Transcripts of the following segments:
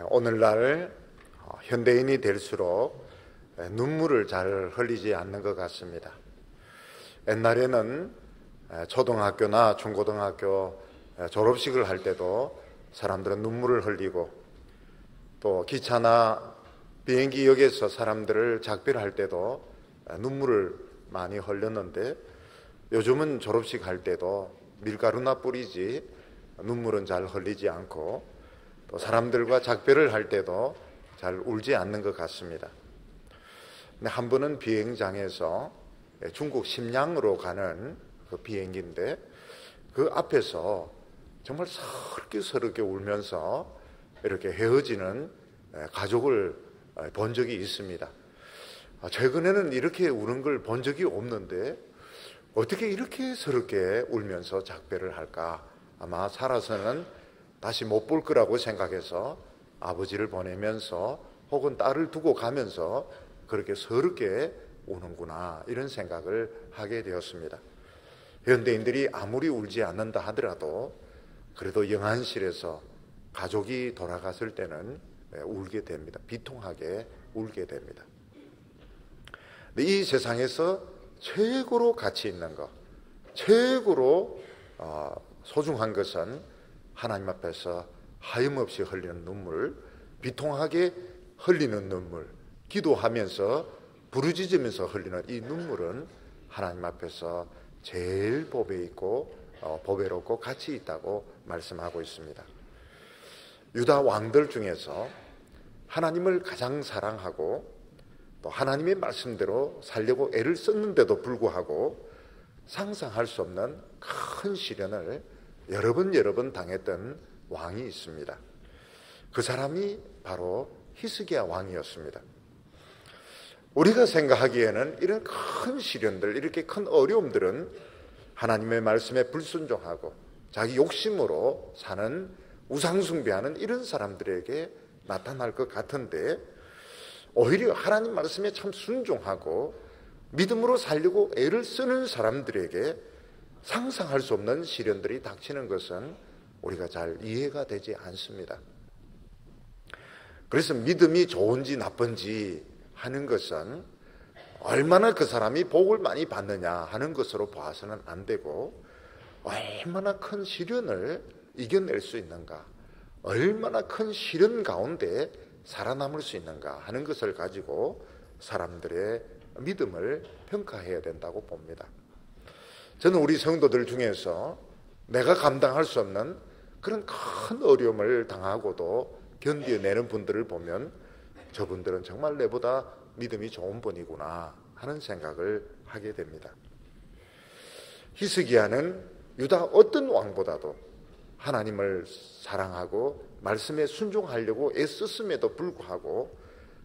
오늘날 현대인이 될수록 눈물을 잘 흘리지 않는 것 같습니다. 옛날에는 초등학교나 중고등학교 졸업식을 할 때도 사람들은 눈물을 흘리고, 또 기차나 비행기역에서 사람들을 작별할 때도 눈물을 많이 흘렸는데, 요즘은 졸업식 할 때도 밀가루나 뿌리지 눈물은 잘 흘리지 않고, 또 사람들과 작별을 할 때도 잘 울지 않는 것 같습니다. 근데 한 번은 비행장에서 중국 심양으로 가는 그 비행기인데, 그 앞에서 정말 서럽게 울면서 이렇게 헤어지는 가족을 본 적이 있습니다. 최근에는 이렇게 우는 걸 본 적이 없는데 어떻게 이렇게 서럽게 울면서 작별을 할까? 아마 살아서는 다시 못 볼 거라고 생각해서 아버지를 보내면서 혹은 딸을 두고 가면서 그렇게 서럽게 우는구나, 이런 생각을 하게 되었습니다. 현대인들이 아무리 울지 않는다 하더라도 그래도 영안실에서 가족이 돌아갔을 때는 울게 됩니다. 비통하게 울게 됩니다. 근데 이 세상에서 최고로 가치 있는 것, 최고로 소중한 것은 하나님 앞에서 하염없이 흘리는 눈물, 비통하게 흘리는 눈물, 기도하면서 부르짖으면서 흘리는 이 눈물은 하나님 앞에서 제일 복에 있고 보배롭고 가치 있다고 말씀하고 있습니다. 유다 왕들 중에서 하나님을 가장 사랑하고 또 하나님의 말씀대로 살려고 애를 썼는데도 불구하고 상상할 수 없는 큰 시련을 여러 번 당했던 왕이 있습니다. 그 사람이 바로 히스기야 왕이었습니다. 우리가 생각하기에는 이런 큰 시련들, 이렇게 큰 어려움들은 하나님의 말씀에 불순종하고 자기 욕심으로 사는, 우상숭배하는 이런 사람들에게 나타날 것 같은데, 오히려 하나님 말씀에 참 순종하고 믿음으로 살려고 애를 쓰는 사람들에게 상상할 수 없는 시련들이 닥치는 것은 우리가 잘 이해가 되지 않습니다. 그래서 믿음이 좋은지 나쁜지 하는 것은 얼마나 그 사람이 복을 많이 받느냐 하는 것으로 봐서는 안 되고, 얼마나 큰 시련을 이겨낼 수 있는가, 얼마나 큰 시련 가운데 살아남을 수 있는가 하는 것을 가지고 사람들의 믿음을 평가해야 된다고 봅니다. 저는 우리 성도들 중에서 내가 감당할 수 없는 그런 큰 어려움을 당하고도 견뎌내는 분들을 보면 저분들은 정말 내보다 믿음이 좋은 분이구나 하는 생각을 하게 됩니다. 히스기야는 유다 어떤 왕보다도 하나님을 사랑하고 말씀에 순종하려고 애썼음에도 불구하고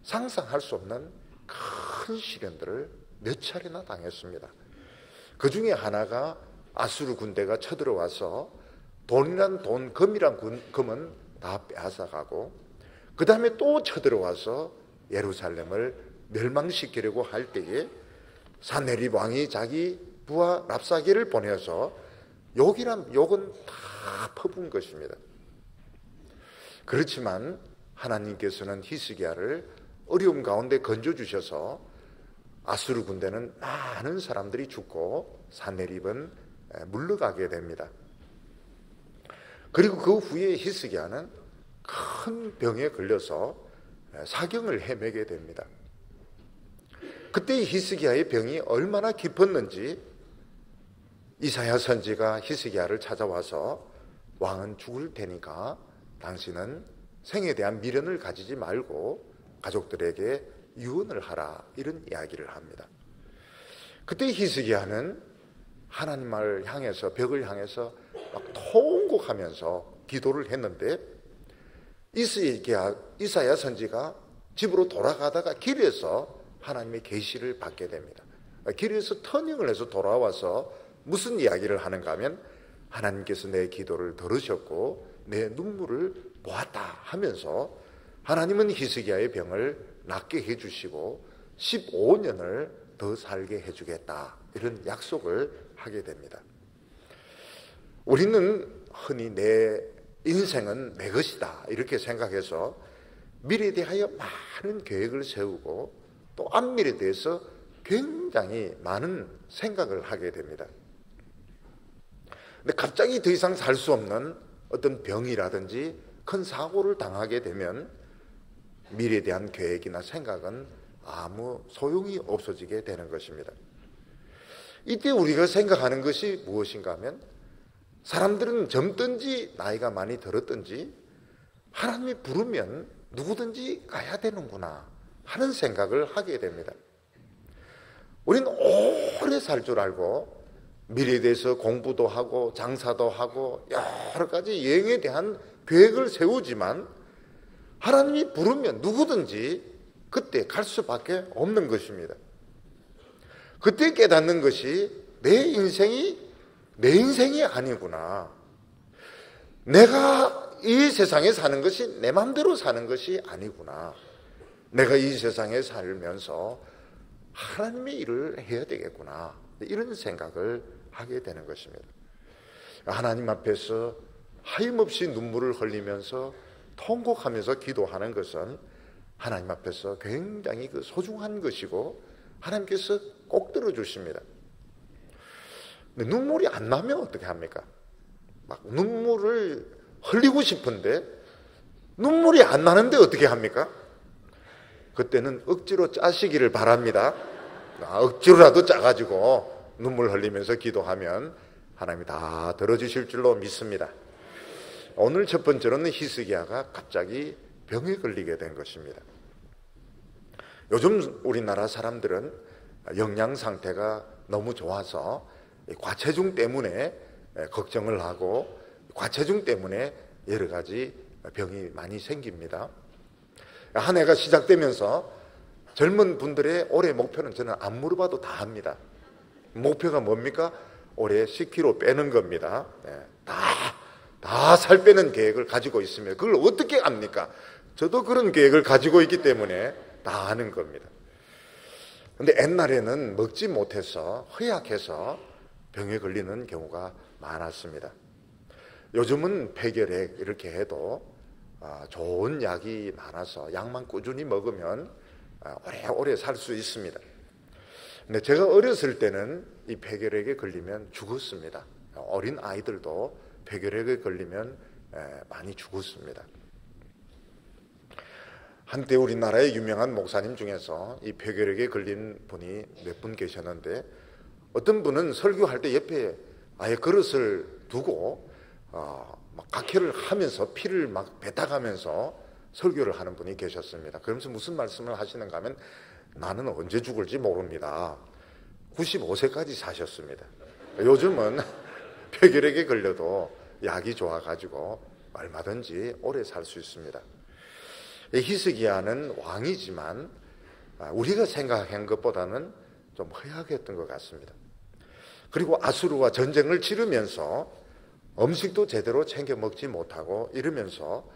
상상할 수 없는 큰 시련들을 몇 차례나 당했습니다. 그 중에 하나가 아수르 군대가 쳐들어와서 돈이란 돈, 금이란 금은 다 빼앗아가고, 그 다음에 또 쳐들어와서 예루살렘을 멸망시키려고 할 때에 산헤립 왕이 자기 부하 랍사게를 보내서 욕은 다 퍼부은 것입니다. 그렇지만 하나님께서는 히스기야를 어려움 가운데 건져주셔서 아수르 군대는 많은 사람들이 죽고 산헤립은 물러가게 됩니다. 그리고 그 후에 히스기야는 큰 병에 걸려서 사경을 헤매게 됩니다. 그때 히스기야의 병이 얼마나 깊었는지 이사야 선지가 히스기야를 찾아와서 왕은 죽을 테니까 당신은 생에 대한 미련을 가지지 말고 가족들에게 유언을 하라, 이런 이야기를 합니다. 그때 히스기야는 하나님을 향해서, 벽을 향해서 막 통곡하면서 기도를 했는데, 이사야 선지가 집으로 돌아가다가 길에서 하나님의 계시를 받게 됩니다. 길에서 터닝을 해서 돌아와서 무슨 이야기를 하는가 하면, 하나님께서 내 기도를 들으셨고 내 눈물을 보았다 하면서 하나님은 히스기야의 병을 낫게 해주시고 15년을 더 살게 해주겠다, 이런 약속을 하게 됩니다. 우리는 흔히 내 인생은 내 것이다 이렇게 생각해서 미래에 대하여 많은 계획을 세우고 또 앞미래에 대해서 굉장히 많은 생각을 하게 됩니다. 근데 갑자기 더 이상 살 수 없는 어떤 병이라든지 큰 사고를 당하게 되면 미래에 대한 계획이나 생각은 아무 소용이 없어지게 되는 것입니다. 이때 우리가 생각하는 것이 무엇인가 하면 사람들은 젊든지 나이가 많이 들었든지 하나님이 부르면 누구든지 가야 되는구나 하는 생각을 하게 됩니다. 우리는 오래 살 줄 알고 미래에 대해서 공부도 하고 장사도 하고 여러 가지 여행에 대한 계획을 세우지만 하나님이 부르면 누구든지 그때 갈 수밖에 없는 것입니다. 그때 깨닫는 것이 내 인생이 아니구나. 내가 이 세상에 사는 것이 내 마음대로 사는 것이 아니구나. 내가 이 세상에 살면서 하나님의 일을 해야 되겠구나. 이런 생각을 하게 되는 것입니다. 하나님 앞에서 하염없이 눈물을 흘리면서 통곡하면서 기도하는 것은 하나님 앞에서 굉장히 소중한 것이고 하나님께서 꼭 들어주십니다. 근데 눈물이 안 나면 어떻게 합니까? 막 눈물을 흘리고 싶은데 눈물이 안 나는데 어떻게 합니까? 그때는 억지로 짜시기를 바랍니다. 억지로라도 짜가지고 눈물 흘리면서 기도하면 하나님이 다 들어주실 줄로 믿습니다. 오늘 첫 번째로는 히스기야가 갑자기 병에 걸리게 된 것입니다. 요즘 우리나라 사람들은 영양 상태가 너무 좋아서 과체중 때문에 걱정을 하고 과체중 때문에 여러 가지 병이 많이 생깁니다. 한 해가 시작되면서 젊은 분들의 올해 목표는 저는 안 물어봐도 다 합니다. 목표가 뭡니까? 올해 10kg 빼는 겁니다. 다 살 빼는 계획을 가지고 있으면 그걸 어떻게 압니까? 저도 그런 계획을 가지고 있기 때문에 다 아는 겁니다. 근데 옛날에는 먹지 못해서 허약해서 병에 걸리는 경우가 많았습니다. 요즘은 폐결핵 이렇게 해도 좋은 약이 많아서 약만 꾸준히 먹으면 오래오래 살 수 있습니다. 근데 제가 어렸을 때는 이 폐결핵에 걸리면 죽었습니다. 어린 아이들도 폐결핵에 걸리면 많이 죽었습니다. 한때 우리나라의 유명한 목사님 중에서 이 폐결핵에 걸린 분이 몇 분 계셨는데 어떤 분은 설교할 때 옆에 아예 그릇을 두고 막 각혈을 하면서 피를 막 뱉어가면서 설교를 하는 분이 계셨습니다. 그러면서 무슨 말씀을 하시는가 하면 나는 언제 죽을지 모릅니다. 95세까지 사셨습니다. 요즘은 폐결핵에 걸려도 약이 좋아가지고 얼마든지 오래 살 수 있습니다. 히스기야는 왕이지만 우리가 생각한 것보다는 좀 허약했던 것 같습니다. 그리고 아수르와 전쟁을 치르면서 음식도 제대로 챙겨 먹지 못하고 이러면서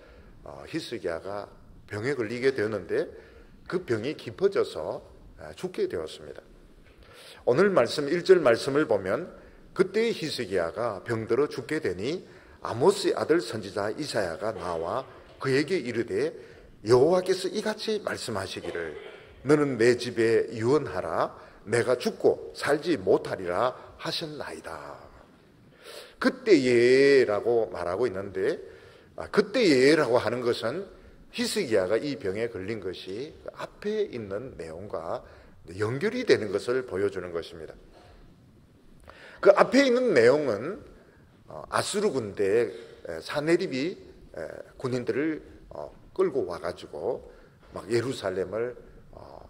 히스기야가 병에 걸리게 되었는데 그 병이 깊어져서 죽게 되었습니다. 오늘 말씀 1절 말씀을 보면 그때 히스기야가 병들어 죽게 되니 아모스의 아들 선지자 이사야가 나와 그에게 이르되 여호와께서 이같이 말씀하시기를 너는 내 집에 유언하라 내가 죽고 살지 못하리라 하셨나이다. 그때예라고 말하고 있는데 그때예라고 하는 것은 히스기야가 이 병에 걸린 것이 앞에 있는 내용과 연결이 되는 것을 보여주는 것입니다. 그 앞에 있는 내용은 아수르 군대 사네립이 군인들을 끌고 와가지고 막 예루살렘을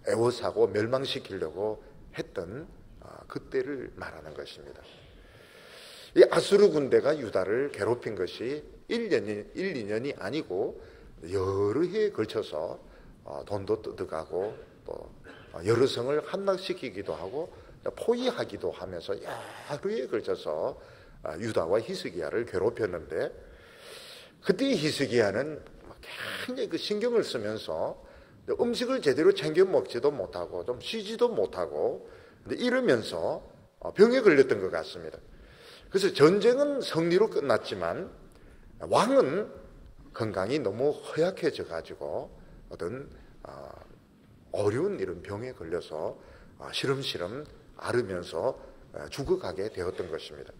애워싸고 멸망시키려고 했던 그때를 말하는 것입니다. 이 아수르 군대가 유다를 괴롭힌 것이 2년이 아니고 여러 해에 걸쳐서 돈도 뜯어가고 또 여러 성을 함락시키기도 하고 포위하기도 하면서 여러 해에 걸쳐서 유다와 히스기야를 괴롭혔는데 그때 히스기야는 굉장히 그 신경을 쓰면서 음식을 제대로 챙겨 먹지도 못하고 좀 쉬지도 못하고 이러면서 병에 걸렸던 것 같습니다. 그래서 전쟁은 승리로 끝났지만 왕은 건강이 너무 허약해져 가지고 어떤 어려운 이런 병에 걸려서 시름시름 앓으면서 죽어가게 되었던 것입니다.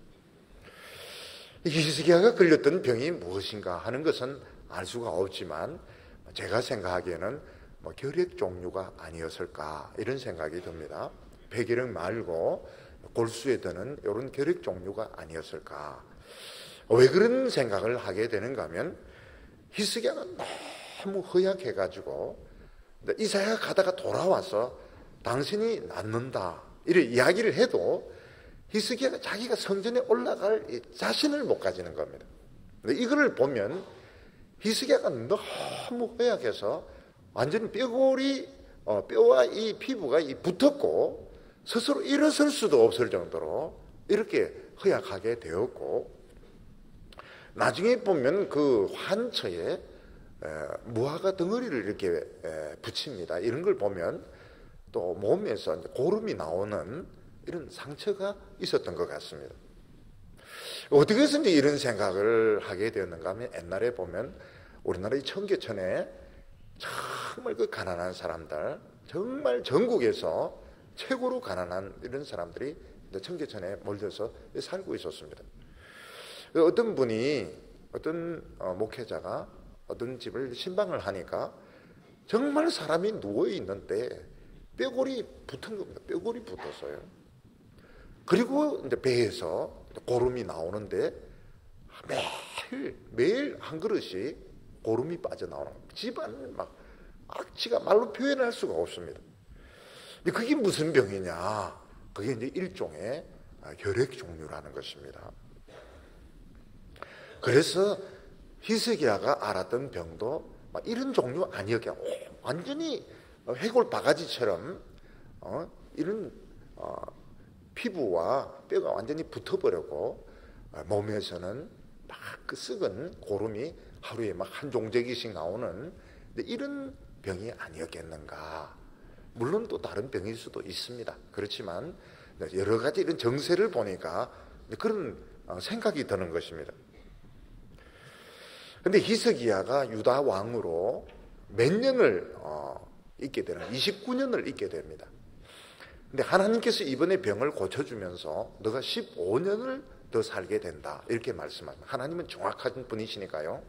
히스기야가 걸렸던 병이 무엇인가 하는 것은 알 수가 없지만 제가 생각하기에는 결핵 종류가 아니었을까 이런 생각이 듭니다. 폐결핵 말고 골수에 드는 이런 결핵 종류가 아니었을까. 왜 그런 생각을 하게 되는가 하면 히스기야가 너무 허약해가지고 이사야가 가다가 돌아와서 당신이 낫는다 이런 이야기를 해도 히스기야가 자기가 성전에 올라갈 자신을 못 가지는 겁니다. 이거를 보면 히스기야가 너무 허약해서 완전히 뼈와 이 피부가 붙었고 스스로 일어설 수도 없을 정도로 이렇게 허약하게 되었고, 나중에 보면 그 환처에 무화과 덩어리를 이렇게 붙입니다. 이런 걸 보면 또 몸에서 고름이 나오는 이런 상처가 있었던 것 같습니다. 어떻게 해서 이제 이런 생각을 하게 되었는가 하면 옛날에 보면 우리나라의 청계천에 정말 그 가난한 사람들, 정말 전국에서 최고로 가난한 이런 사람들이 청계천에 몰려서 살고 있었습니다. 어떤 분이, 어떤 목회자가 어떤 집을 신방을 하니까 정말 사람이 누워있는데 뼈골이 붙은 겁니다. 뼈골이 붙었어요. 그리고 이제 배에서 고름이 나오는데 매일 한 그릇이 고름이 빠져나오는 겁니다. 집안 막 악취가 말로 표현할 수가 없습니다. 근데 그게 무슨 병이냐? 그게 이제 일종의 결핵 종류라는 것입니다. 그래서 히스기야가 앓았던 병도 이런 종류 아니었게 완전히 해골 바가지처럼 이런 피부와 뼈가 완전히 붙어버렸고 몸에서는 막 그 썩은 고름이 하루에 막 한 종제기씩 나오는 이런 병이 아니었겠는가. 물론 또 다른 병일 수도 있습니다. 그렇지만 여러 가지 이런 정세를 보니까 그런 생각이 드는 것입니다. 근데 히스기야가 유다 왕으로 몇 년을 있게 되는 29년을 있게 됩니다. 근데 하나님께서 이번에 병을 고쳐주면서 너가 15년을 더 살게 된다 이렇게 말씀합니다. 하나님은 정확한 분이시니까요.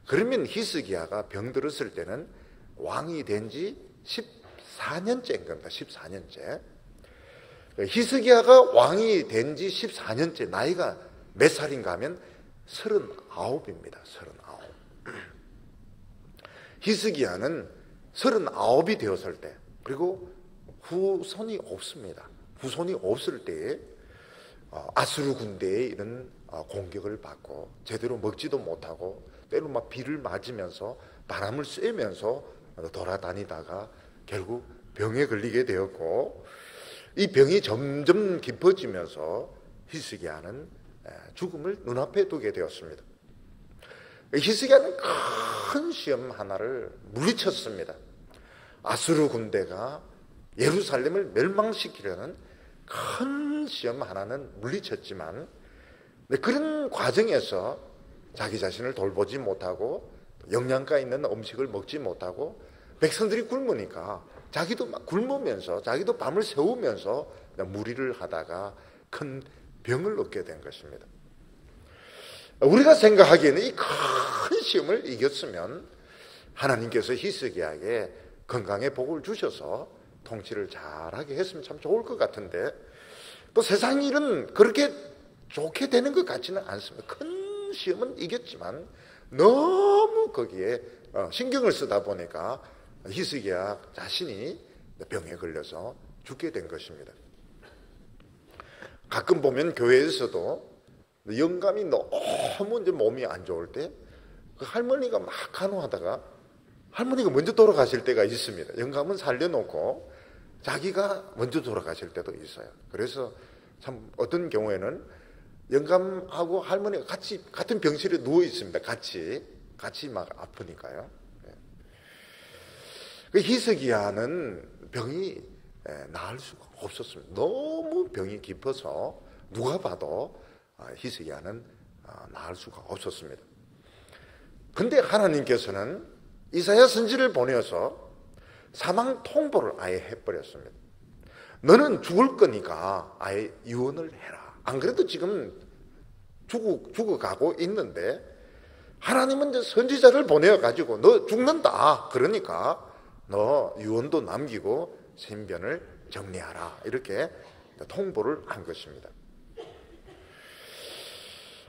그러면 히스기야가 병들었을 때는 왕이 된 지 14년째인 겁니다. 14년째. 히스기야가 왕이 된 지 14년째, 나이가 몇 살인가 하면 39입니다. 39. 히스기야는 39이 되었을 때, 그리고 후손이 없습니다. 후손이 없을 때에 아수르 군대의 이런 공격을 받고 제대로 먹지도 못하고 때로 막 비를 맞으면서 바람을 쐬면서 돌아다니다가 결국 병에 걸리게 되었고, 이 병이 점점 깊어지면서 히스기야는 죽음을 눈앞에 두게 되었습니다. 히스기야는 큰 시험 하나를 물리쳤습니다. 아수르 군대가 예루살렘을 멸망시키려는 큰 시험 하나는 물리쳤지만 그런 과정에서 자기 자신을 돌보지 못하고 영양가 있는 음식을 먹지 못하고 백성들이 굶으니까 자기도 막 굶으면서 자기도 밤을 새우면서 무리를 하다가 큰 병을 얻게 된 것입니다. 우리가 생각하기에는 이 큰 시험을 이겼으면 하나님께서 히스기야에게 건강의 복을 주셔서 통치를 잘하게 했으면 참 좋을 것 같은데 또 세상 일은 그렇게 좋게 되는 것 같지는 않습니다. 큰 시험은 이겼지만 너무 거기에 신경을 쓰다 보니까 히스기야 자신이 병에 걸려서 죽게 된 것입니다. 가끔 보면 교회에서도 영감이 너무 이제 몸이 안 좋을 때 그 할머니가 막 간호하다가 할머니가 먼저 돌아가실 때가 있습니다. 영감은 살려놓고 자기가 먼저 돌아가실 때도 있어요. 그래서 참 어떤 경우에는 영감하고 할머니가 같은 병실에 누워 있습니다. 같이 막 아프니까요. 그 히스기야는 병이 나을 수가 없었습니다. 너무 병이 깊어서 누가 봐도 히스기야는 나을 수가 없었습니다. 근데 하나님께서는 이사야 선지를 보내어서 사망 통보를 아예 해버렸습니다. 너는 죽을 거니까 아예 유언을 해라. 안 그래도 지금 죽어가고 있는데 하나님은 이제 선지자를 보내어가지고 너 죽는다. 그러니까 너 유언도 남기고 신변을 정리하라. 이렇게 통보를 한 것입니다.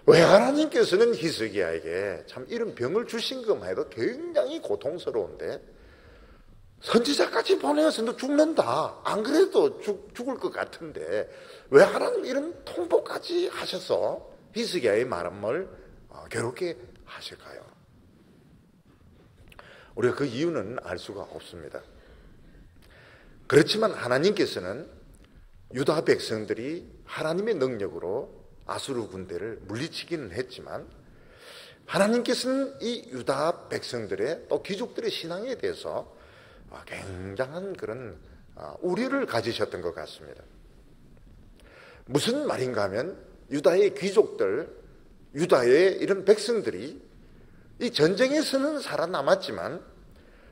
왜 하나님께서는 히스기야에게 참 이런 병을 주신 것만 해도 굉장히 고통스러운데 선지자까지 보내어서 너 죽는다. 안 그래도 죽을 것 같은데 왜 하나님 이런 통보까지 하셔서 히스기야의 마음을 괴롭게 하실까요? 우리가 그 이유는 알 수가 없습니다. 그렇지만 하나님께서는 유다 백성들이 하나님의 능력으로 아수르 군대를 물리치기는 했지만 하나님께서는 이 유다 백성들의 또 귀족들의 신앙에 대해서 굉장한 그런 우려를 가지셨던 것 같습니다. 무슨 말인가 하면 유다의 귀족들, 유다의 이런 백성들이 이 전쟁에서는 살아남았지만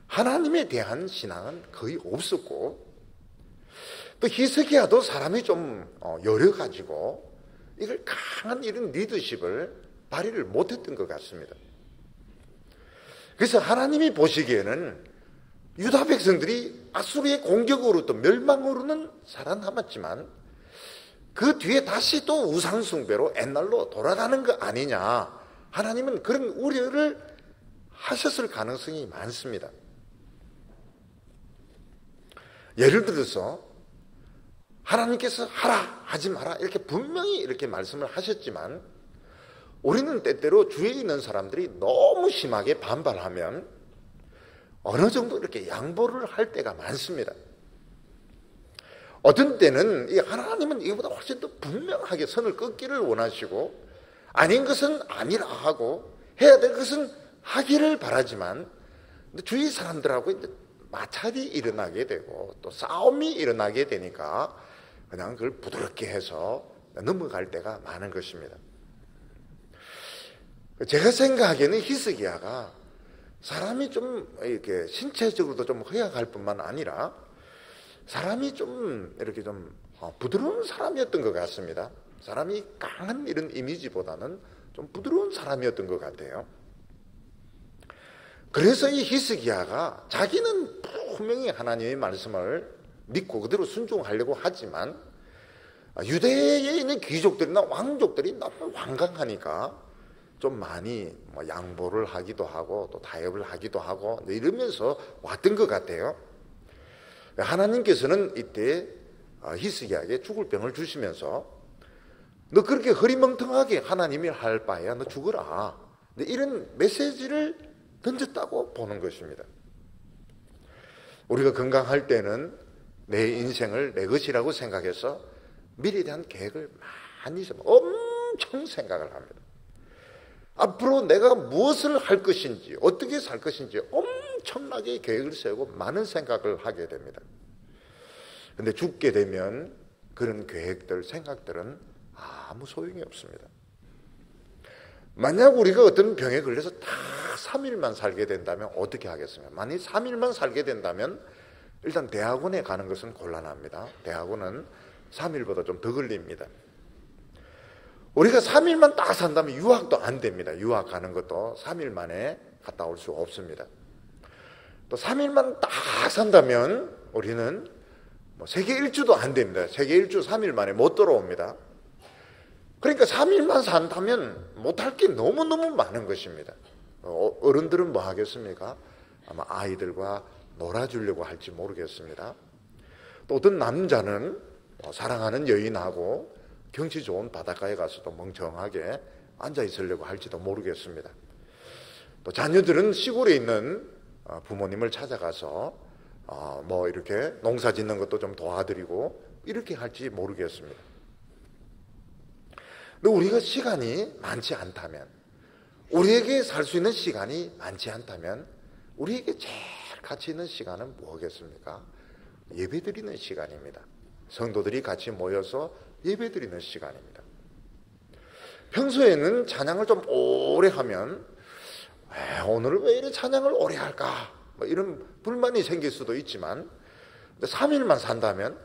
하나님에 대한 신앙은 거의 없었고 또 히스기야도 사람이 좀 여려가지고 이걸 강한 이런 리더십을 발휘를 못했던 것 같습니다. 그래서 하나님이 보시기에는 유다 백성들이 아수르의 공격으로 또 멸망으로는 살아남았지만 그 뒤에 다시 또 우상숭배로 옛날로 돌아가는 거 아니냐, 하나님은 그런 우려를 하셨을 가능성이 많습니다. 예를 들어서 하나님께서 하라 하지 마라 이렇게 분명히 이렇게 말씀을 하셨지만 우리는 때때로 주위에 있는 사람들이 너무 심하게 반발하면 어느 정도 이렇게 양보를 할 때가 많습니다. 어떤 때는 이 하나님은 이거보다 훨씬 더 분명하게 선을 긋기를 원하시고 아닌 것은 아니라 하고 해야 될 것은 하기를 바라지만 주위 사람들하고 이제 마찰이 일어나게 되고 또 싸움이 일어나게 되니까 그냥 그걸 부드럽게 해서 넘어갈 때가 많은 것입니다. 제가 생각하기에는 히스기야가 사람이 좀 이렇게 신체적으로도 좀 허약할 뿐만 아니라 사람이 좀 이렇게 좀 부드러운 사람이었던 것 같습니다. 사람이 강한 이런 이미지보다는 좀 부드러운 사람이었던 것 같아요. 그래서 이 히스기야가 자기는 분명히 하나님의 말씀을 믿고 그대로 순종하려고 하지만 유대에 있는 귀족들이나 왕족들이 너무 완강하니까 좀 많이 양보를 하기도 하고 또 타협을 하기도 하고 이러면서 왔던 것 같아요. 하나님께서는 이때 히스기야에게 죽을 병을 주시면서 너 그렇게 흐리멍텅하게 하나님이 할 바에야 너 죽어라, 이런 메시지를 던졌다고 보는 것입니다. 우리가 건강할 때는 내 인생을 내 것이라고 생각해서 미래에 대한 계획을 많이 엄청 생각을 합니다. 앞으로 내가 무엇을 할 것인지 어떻게 살 것인지 엄청나게 계획을 세우고 많은 생각을 하게 됩니다. 그런데 죽게 되면 그런 계획들, 생각들은 아무 소용이 없습니다. 만약 우리가 어떤 병에 걸려서 다 3일만 살게 된다면 어떻게 하겠습니까? 만약 3일만 살게 된다면 일단 대학원에 가는 것은 곤란합니다. 대학원은 3일보다 좀 더 걸립니다. 우리가 3일만 딱 산다면 유학도 안 됩니다. 유학 가는 것도 3일 만에 갔다 올 수 없습니다. 또 3일만 딱 산다면 우리는 세계 일주도 안 됩니다. 세계 일주 3일 만에 못 돌아옵니다. 그러니까 3일만 산다면 못할 게 너무너무 많은 것입니다. 어른들은 뭐 하겠습니까? 아마 아이들과 놀아주려고 할지 모르겠습니다. 또 어떤 남자는 사랑하는 여인하고 경치 좋은 바닷가에 가서도 멍청하게 앉아 있으려고 할지도 모르겠습니다. 또 자녀들은 시골에 있는 부모님을 찾아가서 뭐 이렇게 농사 짓는 것도 좀 도와드리고 이렇게 할지 모르겠습니다. 근데 우리가 시간이 많지 않다면, 우리에게 살 수 있는 시간이 많지 않다면 우리에게 제일 가치 있는 시간은 뭐겠습니까? 예배드리는 시간입니다. 성도들이 같이 모여서 예배드리는 시간입니다. 평소에는 찬양을 좀 오래 하면 오늘 왜 이렇게 찬양을 오래 할까? 뭐 이런 불만이 생길 수도 있지만 3일만 산다면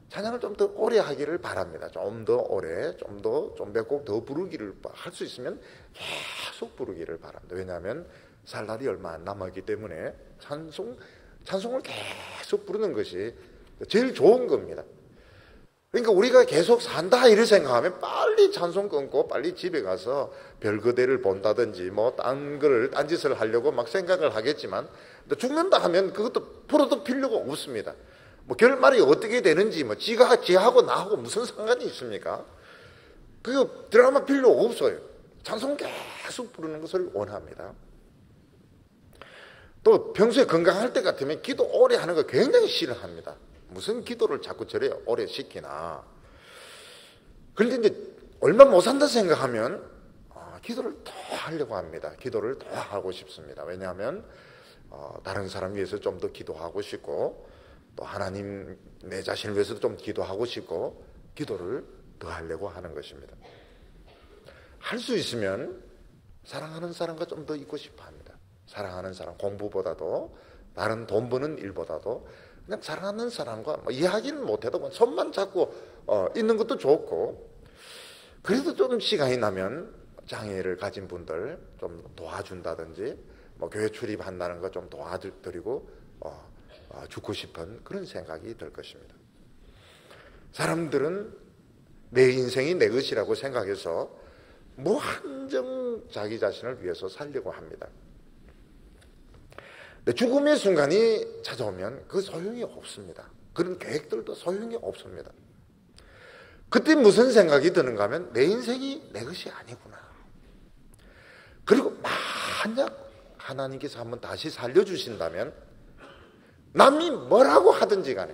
찬양을 좀 더 오래 하기를 바랍니다. 좀 더 오래, 좀 몇 곡 더 부르기를 할 수 있으면 계속 부르기를 바랍니다. 왜냐하면 살 날이 얼마 안 남았기 때문에 찬송을 계속 부르는 것이 제일 좋은 겁니다. 그러니까 우리가 계속 산다 이렇게 생각하면 빨리 찬송 끊고 빨리 집에 가서 별거대를 본다든지 뭐 딴 짓을 하려고 막 생각을 하겠지만 죽는다 하면 그것도 풀어도 필요가 없습니다. 뭐 결말이 어떻게 되는지 뭐 지하고 나하고 무슨 상관이 있습니까? 그거 드라마 필요 없어요. 찬송 계속 부르는 것을 원합니다. 또 평소에 건강할 때 같으면 기도 오래 하는 거 굉장히 싫어합니다. 무슨 기도를 자꾸 저래 오래 시키나. 그런데 이제 얼마 못 산다 생각하면 기도를 더 하려고 합니다. 기도를 더 하고 싶습니다. 왜냐하면 다른 사람 위해서 좀 더 기도하고 싶고 또 하나님 내 자신을 위해서도 좀 기도하고 싶고 기도를 더 하려고 하는 것입니다. 할 수 있으면 사랑하는 사람과 좀 더 있고 싶어 합니다. 사랑하는 사람, 공부보다도 다른 돈 버는 일보다도 그냥 사랑하는 사람과 이야기는 못해도 손만 잡고 있는 것도 좋고, 그래도 좀 시간이 나면 장애를 가진 분들 좀 도와준다든지 교회 출입한다는 거 좀 도와드리고 죽고 싶은 그런 생각이 들 것입니다. 사람들은 내 인생이 내 것이라고 생각해서 무한정 자기 자신을 위해서 살려고 합니다. 죽음의 순간이 찾아오면 그 소용이 없습니다. 그런 계획들도 소용이 없습니다. 그때 무슨 생각이 드는가 하면 내 인생이 내 것이 아니구나. 그리고 만약 하나님께서 한번 다시 살려주신다면 남이 뭐라고 하든지 간에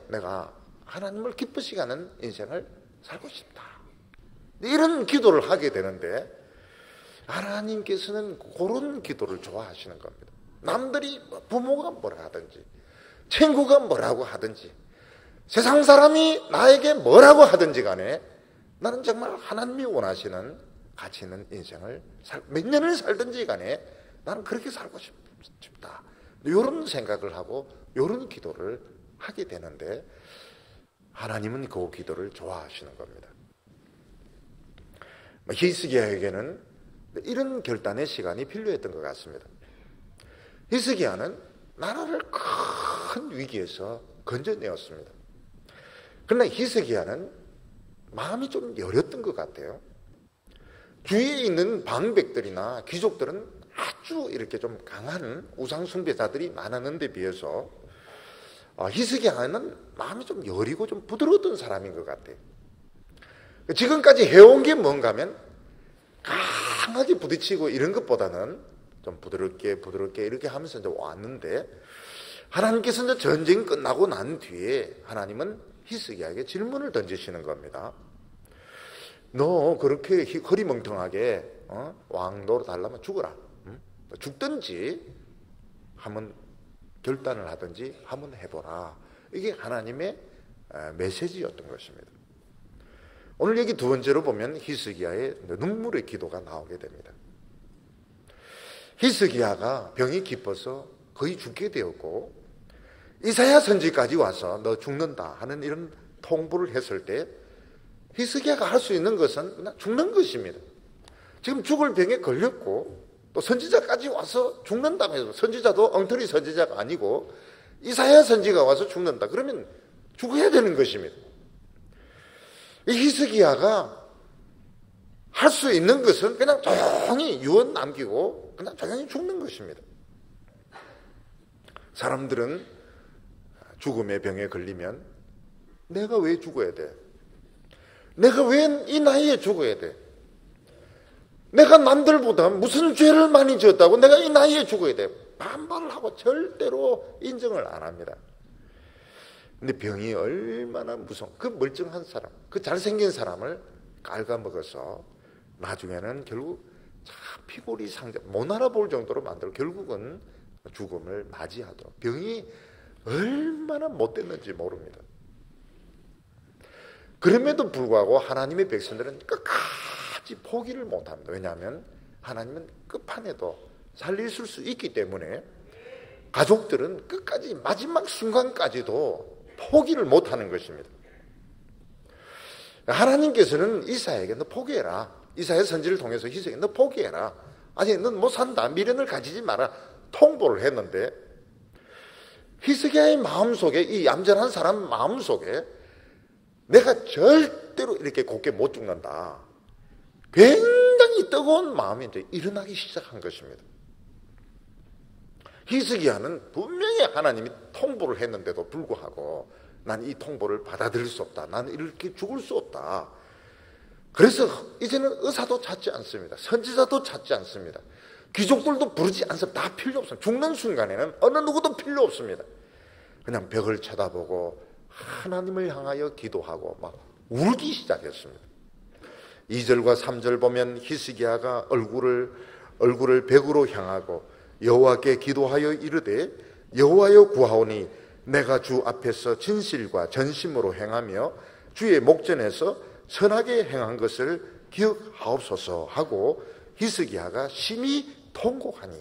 내가 하나님을 기쁘시게 하는 인생을 살고 싶다. 이런 기도를 하게 되는데 하나님께서는 그런 기도를 좋아하시는 겁니다. 남들이 부모가 뭐라 하든지 친구가 뭐라고 하든지 세상 사람이 나에게 뭐라고 하든지 간에 나는 정말 하나님이 원하시는 가치 있는 인생을 몇 년을 살든지 간에 나는 그렇게 살고 싶다. 이런 생각을 하고 이런 기도를 하게 되는데 하나님은 그 기도를 좋아하시는 겁니다. 히스기야에게는 이런 결단의 시간이 필요했던 것 같습니다. 히스기야는 나라를 큰 위기에서 건져내었습니다. 그러나 히스기야는 마음이 좀 여렸던 것 같아요. 주위에 있는 방백들이나 귀족들은 아주 이렇게 좀 강한 우상 숭배자들이 많았는데 비해서 히스기야는 마음이 좀 여리고 좀 부드러웠던 사람인 것 같아요. 지금까지 해온 게 뭔가 하면 강하게 부딪히고 이런 것보다는 좀 부드럽게 이렇게 하면서 이제 왔는데 하나님께서 이제 전쟁이 끝나고 난 뒤에 하나님은 히스기야에게 질문을 던지시는 겁니다. 너 그렇게 허리멍텅하게 왕 노릇하려면 죽어라. 죽든지 한번 결단을 하든지 한번 해보라. 이게 하나님의 메시지였던 것입니다. 오늘 여기 두 번째로 보면 히스기야의 눈물의 기도가 나오게 됩니다. 히스기야가 병이 깊어서 거의 죽게 되었고 이사야 선지까지 와서 너 죽는다 하는 이런 통보를 했을 때 히스기야가 할 수 있는 것은 그냥 죽는 것입니다. 지금 죽을 병에 걸렸고 또 선지자까지 와서 죽는다면서, 선지자도 엉터리 선지자가 아니고 이사야 선지가 와서 죽는다. 그러면 죽어야 되는 것입니다. 이 히스기야가 할 수 있는 것은 그냥 조용히 유언 남기고 그냥 조용히 죽는 것입니다. 사람들은 죽음의 병에 걸리면 내가 왜 죽어야 돼? 내가 왜 이 나이에 죽어야 돼? 내가 남들보다 무슨 죄를 많이 지었다고 내가 이 나이에 죽어야 돼? 반발을 하고 절대로 인정을 안 합니다. 근데 병이 얼마나 무서워. 그 멀쩡한 사람, 그 잘생긴 사람을 갉아먹어서 나중에는 결국 피골이 상자 못 알아볼 정도로 만들고 결국은 죽음을 맞이하도록. 병이 얼마나 못됐는지 모릅니다. 그럼에도 불구하고 하나님의 백성들은 끝까지 끝까지 포기를 못합니다. 왜냐하면 하나님은 끝판에도 살리실 수 있기 때문에 가족들은 끝까지 마지막 순간까지도 포기를 못하는 것입니다. 하나님께서는 이사야에게 너 포기해라. 이사야 선지를 통해서 희석에 너 포기해라. 아니 넌 못 산다. 미련을 가지지 마라. 통보를 했는데 히스기야의 마음속에, 이 얌전한 사람 마음속에 내가 절대로 이렇게 곱게 못 죽는다, 굉장히 뜨거운 마음이 이제 일어나기 시작한 것입니다. 히스기야는 분명히 하나님이 통보를 했는데도 불구하고 난 이 통보를 받아들일 수 없다. 나는 이렇게 죽을 수 없다. 그래서 이제는 의사도 찾지 않습니다. 선지자도 찾지 않습니다. 귀족들도 부르지 않습니다. 다 필요 없습니다. 죽는 순간에는 어느 누구도 필요 없습니다. 그냥 벽을 쳐다보고 하나님을 향하여 기도하고 막 울기 시작했습니다. 2절과 3절 보면 히스기야가 얼굴을 벽으로 향하고 여호와께 기도하여 이르되 여호와여 구하오니 내가 주 앞에서 진실과 전심으로 행하며 주의 목전에서 선하게 행한 것을 기억하옵소서 하고 히스기야가 심히 통곡하니,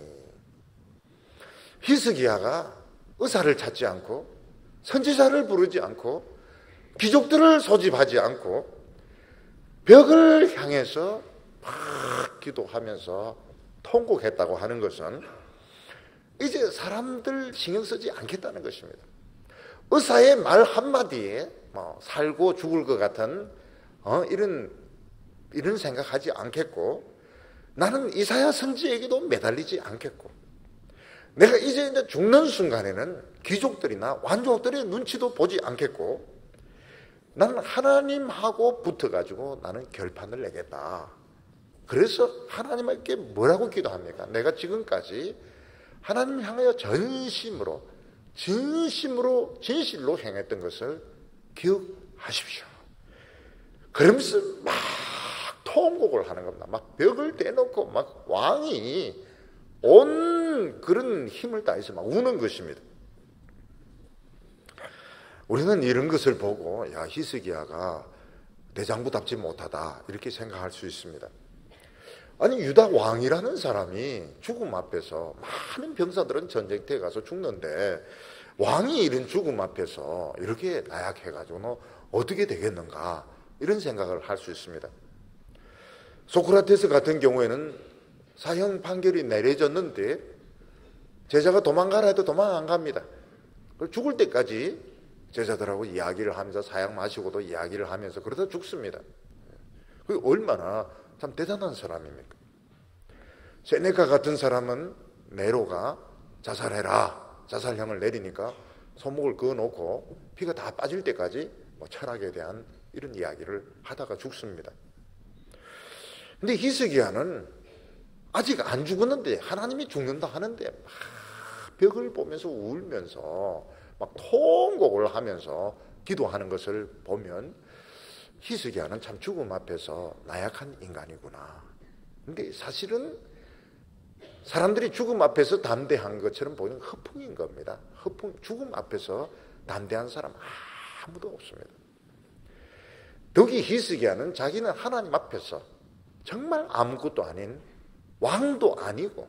히스기야가 의사를 찾지 않고 선지자를 부르지 않고 귀족들을 소집하지 않고 벽을 향해서 막 기도하면서 통곡했다고 하는 것은 이제 사람들 신경 쓰지 않겠다는 것입니다. 의사의 말 한마디에 살고 죽을 것 같은 이런 생각하지 않겠고, 나는 이사야 선지에게도 매달리지 않겠고, 내가 이제 죽는 순간에는 귀족들이나 왕족들의 눈치도 보지 않겠고, 나는 하나님하고 붙어가지고 나는 결판을 내겠다. 그래서 하나님께 뭐라고 기도합니까? 내가 지금까지 하나님 향하여 진실로 행했던 것을 기억하십시오. 그러면서 막 통곡을 하는 겁니다. 막 벽을 대놓고 막 왕이 온 그런 힘을 다해서 막 우는 것입니다. 우리는 이런 것을 보고 야, 히스기야가 대장부답지 못하다 이렇게 생각할 수 있습니다. 아니 유다 왕이라는 사람이 죽음 앞에서, 많은 병사들은 전쟁터에 가서 죽는데 왕이 이런 죽음 앞에서 이렇게 나약해가지고 어떻게 되겠는가, 이런 생각을 할 수 있습니다. 소크라테스 같은 경우에는 사형 판결이 내려졌는데 제자가 도망가라 해도 도망 안 갑니다. 죽을 때까지 제자들하고 이야기를 하면서 사약 마시고도 이야기를 하면서 그러다 죽습니다. 그게 얼마나 참 대단한 사람입니까? 세네카 같은 사람은 네로가 자살해라, 자살형을 내리니까 손목을 그어놓고 피가 다 빠질 때까지 철학에 대한 이런 이야기를 하다가 죽습니다. 근데 히스기야는 아직 안 죽었는데 하나님이 죽는다 하는데 막 벽을 보면서 울면서 막 통곡을 하면서 기도하는 것을 보면 히스기야는 참 죽음 앞에서 나약한 인간이구나. 근데 사실은 사람들이 죽음 앞에서 담대한 것처럼 보이는 허풍인 겁니다. 죽음 앞에서 담대한 사람 아무도 없습니다. 더기 히스기야는 자기는 하나님 앞에서 정말 아무것도 아닌, 왕도 아니고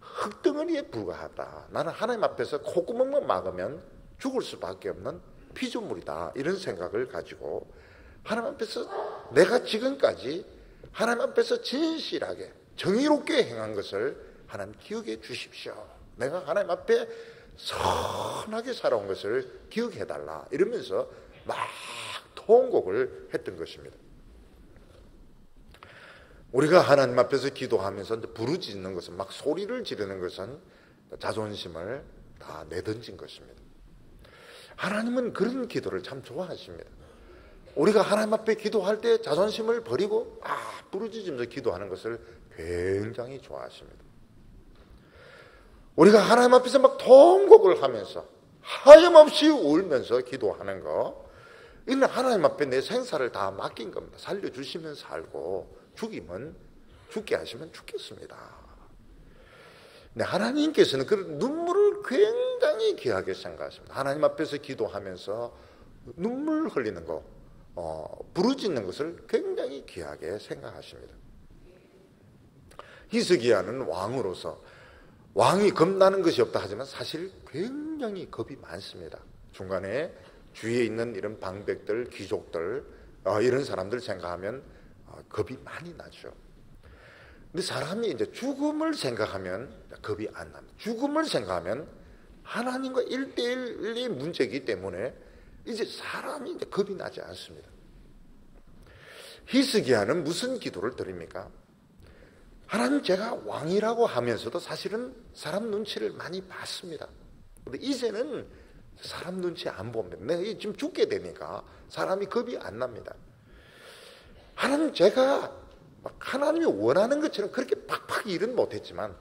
흙덩어리에 불과하다. 나는 하나님 앞에서 콧구멍만 막으면 죽을 수밖에 없는 피조물이다. 이런 생각을 가지고 하나님 앞에서 내가 지금까지 하나님 앞에서 진실하게 정의롭게 행한 것을 하나님 기억해 주십시오. 내가 하나님 앞에 선하게 살아온 것을 기억해달라. 이러면서 막 통곡을 했던 것입니다. 우리가 하나님 앞에서 기도하면서 부르짖는 것은, 막 소리를 지르는 것은 자존심을 다 내던진 것입니다. 하나님은 그런 기도를 참 좋아하십니다. 우리가 하나님 앞에 기도할 때 자존심을 버리고 부르짖으면서 기도하는 것을 굉장히 좋아하십니다. 우리가 하나님 앞에서 막 통곡을 하면서 하염없이 울면서 기도하는 거, 이는 하나님 앞에 내 생사를 다 맡긴 겁니다. 살려주시면 살고 죽이면 죽게 하시면 죽겠습니다. 근데 하나님께서는 그 눈물을 굉장히 귀하게 생각하십니다. 하나님 앞에서 기도하면서 눈물 흘리는 거, 부르짖는 것을 굉장히 귀하게 생각하십니다. 히스기야는 왕으로서 왕이 겁나는 것이 없다 하지만 사실 굉장히 겁이 많습니다. 중간에 주위에 있는 이런 방백들, 귀족들, 이런 사람들 생각하면 겁이 많이 나죠. 근데 사람이 이제 죽음을 생각하면 겁이 안 납니다. 죽음을 생각하면 하나님과 1대1의 문제이기 때문에 이제 사람이 이제 겁이 나지 않습니다. 히스기야는 무슨 기도를 드립니까? 하나님, 제가 왕이라고 하면서도 사실은 사람 눈치를 많이 봤습니다. 근데 이제는 사람 눈치 안 봅니다. 내가 지금 죽게 되니까 사람이 겁이 안 납니다. 하나님, 제가 하나님이 원하는 것처럼 그렇게 팍팍 일은 못했지만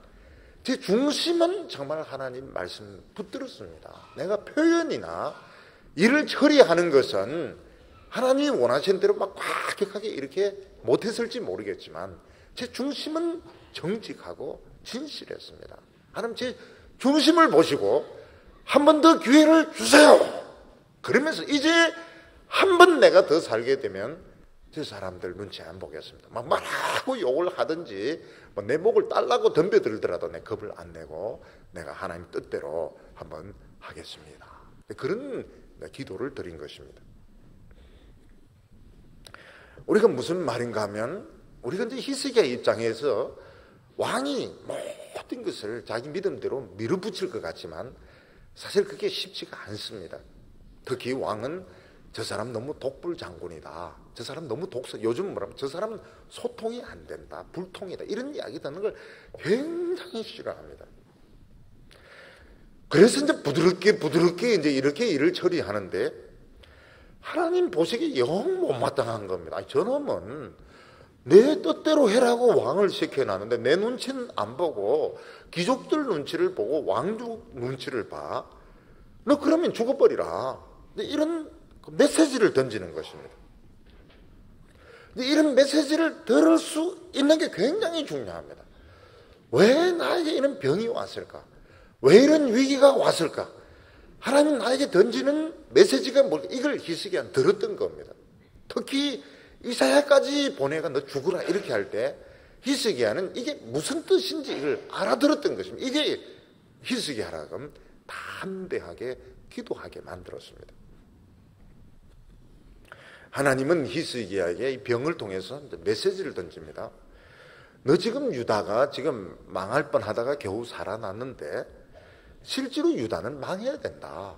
제 중심은 정말 하나님 말씀 붙들었습니다. 내가 표현이나 일을 처리하는 것은 하나님이 원하시는 대로 막 과격하게 이렇게 못했을지 모르겠지만 제 중심은 정직하고 진실했습니다. 하나님, 제 중심을 보시고 한 번 더 기회를 주세요. 그러면서 이제 한 번 내가 더 살게 되면 저 사람들 눈치 안 보겠습니다. 막 말하고 욕을 하든지 내 목을 딸라고 덤벼들더라도 내 겁을 안 내고 내가 하나님 뜻대로 한번 하겠습니다. 그런 기도를 드린 것입니다. 우리가 무슨 말인가 하면 우리가 이제 히스기야 입장에서 왕이 모든 것을 자기 믿음대로 밀어붙일 것 같지만 사실 그게 쉽지가 않습니다. 특히 왕은 저 사람 너무 독불 장군이다. 저 사람 너무 요즘 뭐라면 저 사람은 소통이 안 된다. 불통이다. 이런 이야기 듣는 걸 굉장히 싫어합니다. 그래서 이제 부드럽게 이제 이렇게 일을 처리하는데 하나님 보시기에 영 못마땅한 겁니다. 아니, 저놈은 내 뜻대로 해라고 왕을 시켜놨는데 내 눈치는 안 보고 귀족들 눈치를 보고 왕족 눈치를 봐. 너 그러면 죽어버리라. 이런 메시지를 던지는 것입니다. 이런 메시지를 들을 수 있는 게 굉장히 중요합니다. 왜 나에게 이런 병이 왔을까? 왜 이런 위기가 왔을까? 하나님 나에게 던지는 메시지가 뭘까? 이걸 히스기야는 들었던 겁니다. 특히 이사야까지 보내가 너 죽으라 이렇게 할 때 히스기야는 이게 무슨 뜻인지 이걸 알아들었던 것입니다. 이게 히스기야라고 담대하게 기도하게 만들었습니다. 하나님은 히스기야에게 이 병을 통해서 메시지를 던집니다. 너 지금 유다가 지금 망할 뻔하다가 겨우 살아났는데 실제로 유다는 망해야 된다.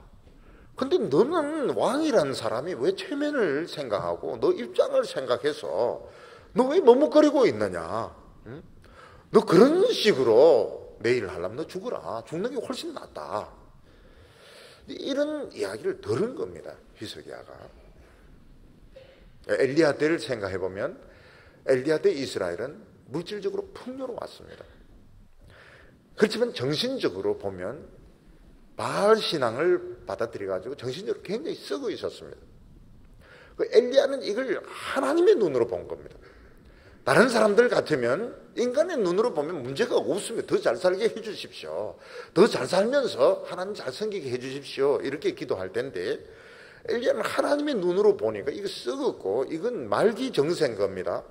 근데 너는 왕이라는 사람이 왜 체면을 생각하고 너 입장을 생각해서 너 왜 머뭇거리고 있느냐? 응? 너 그런 식으로 내일 하려면 너 죽어라. 죽는 게 훨씬 낫다. 이런 이야기를 들은 겁니다. 히스기야가. 엘리야 때를 생각해 보면 엘리야 때 이스라엘은 물질적으로 풍요로웠습니다. 그렇지만 정신적으로 보면 바알 신앙을 받아들여 가지고 정신적으로 굉장히 썩어 있었습니다. 그 엘리야는 이걸 하나님의 눈으로 본 겁니다. 다른 사람들 같으면 인간의 눈으로 보면 문제가 없습니다. 더 잘 살게 해주십시오. 더 잘 살면서 하나님 잘 섬기게 해주십시오. 이렇게 기도할 텐데 엘리야는 하나님의 눈으로 보니까 이거 썩었고 이건 말기정세인 겁니다.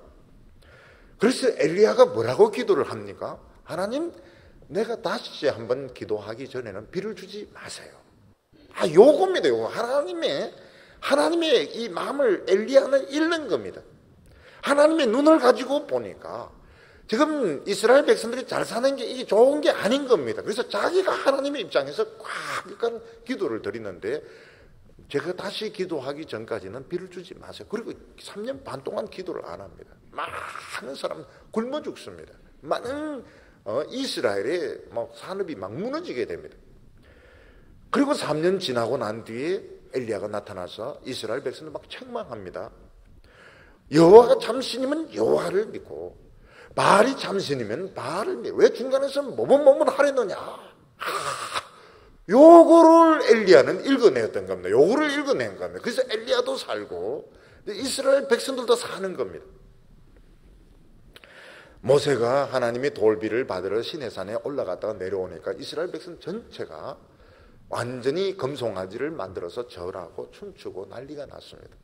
그래서 엘리야가 뭐라고 기도를 합니까? 하나님, 내가 다시 한번 기도하기 전에는 비를 주지 마세요. 요겁니다. 요거 하나님의 이 마음을 엘리야는 잃는 겁니다. 하나님의 눈을 가지고 보니까 지금 이스라엘 백성들이 잘 사는 게 이게 좋은 게 아닌 겁니다. 그래서 자기가 하나님의 입장에서 과격한 기도를 드리는데 제가 다시 기도하기 전까지는 비를 주지 마세요. 그리고 3년 반 동안 기도를 안 합니다. 많은 사람 굶어 죽습니다. 많은 이스라엘의 산업이 막 무너지게 됩니다. 그리고 3년 지나고 난 뒤에 엘리야가 나타나서 이스라엘 백성들 막 책망합니다. 여호와가 참신이면 여호와를 믿고 바알이 참신이면 바알을 믿고 왜 중간에서 뭐뭐 하려느냐. 요거를 엘리야는 읽어내었던 겁니다. 요거를 읽어낸 겁니다. 그래서 엘리야도 살고 이스라엘 백성들도 사는 겁니다. 모세가 하나님의 돌비를 받으러 시내산에 올라갔다가 내려오니까 이스라엘 백성 전체가 완전히 금송아지를 만들어서 절하고 춤추고 난리가 났습니다.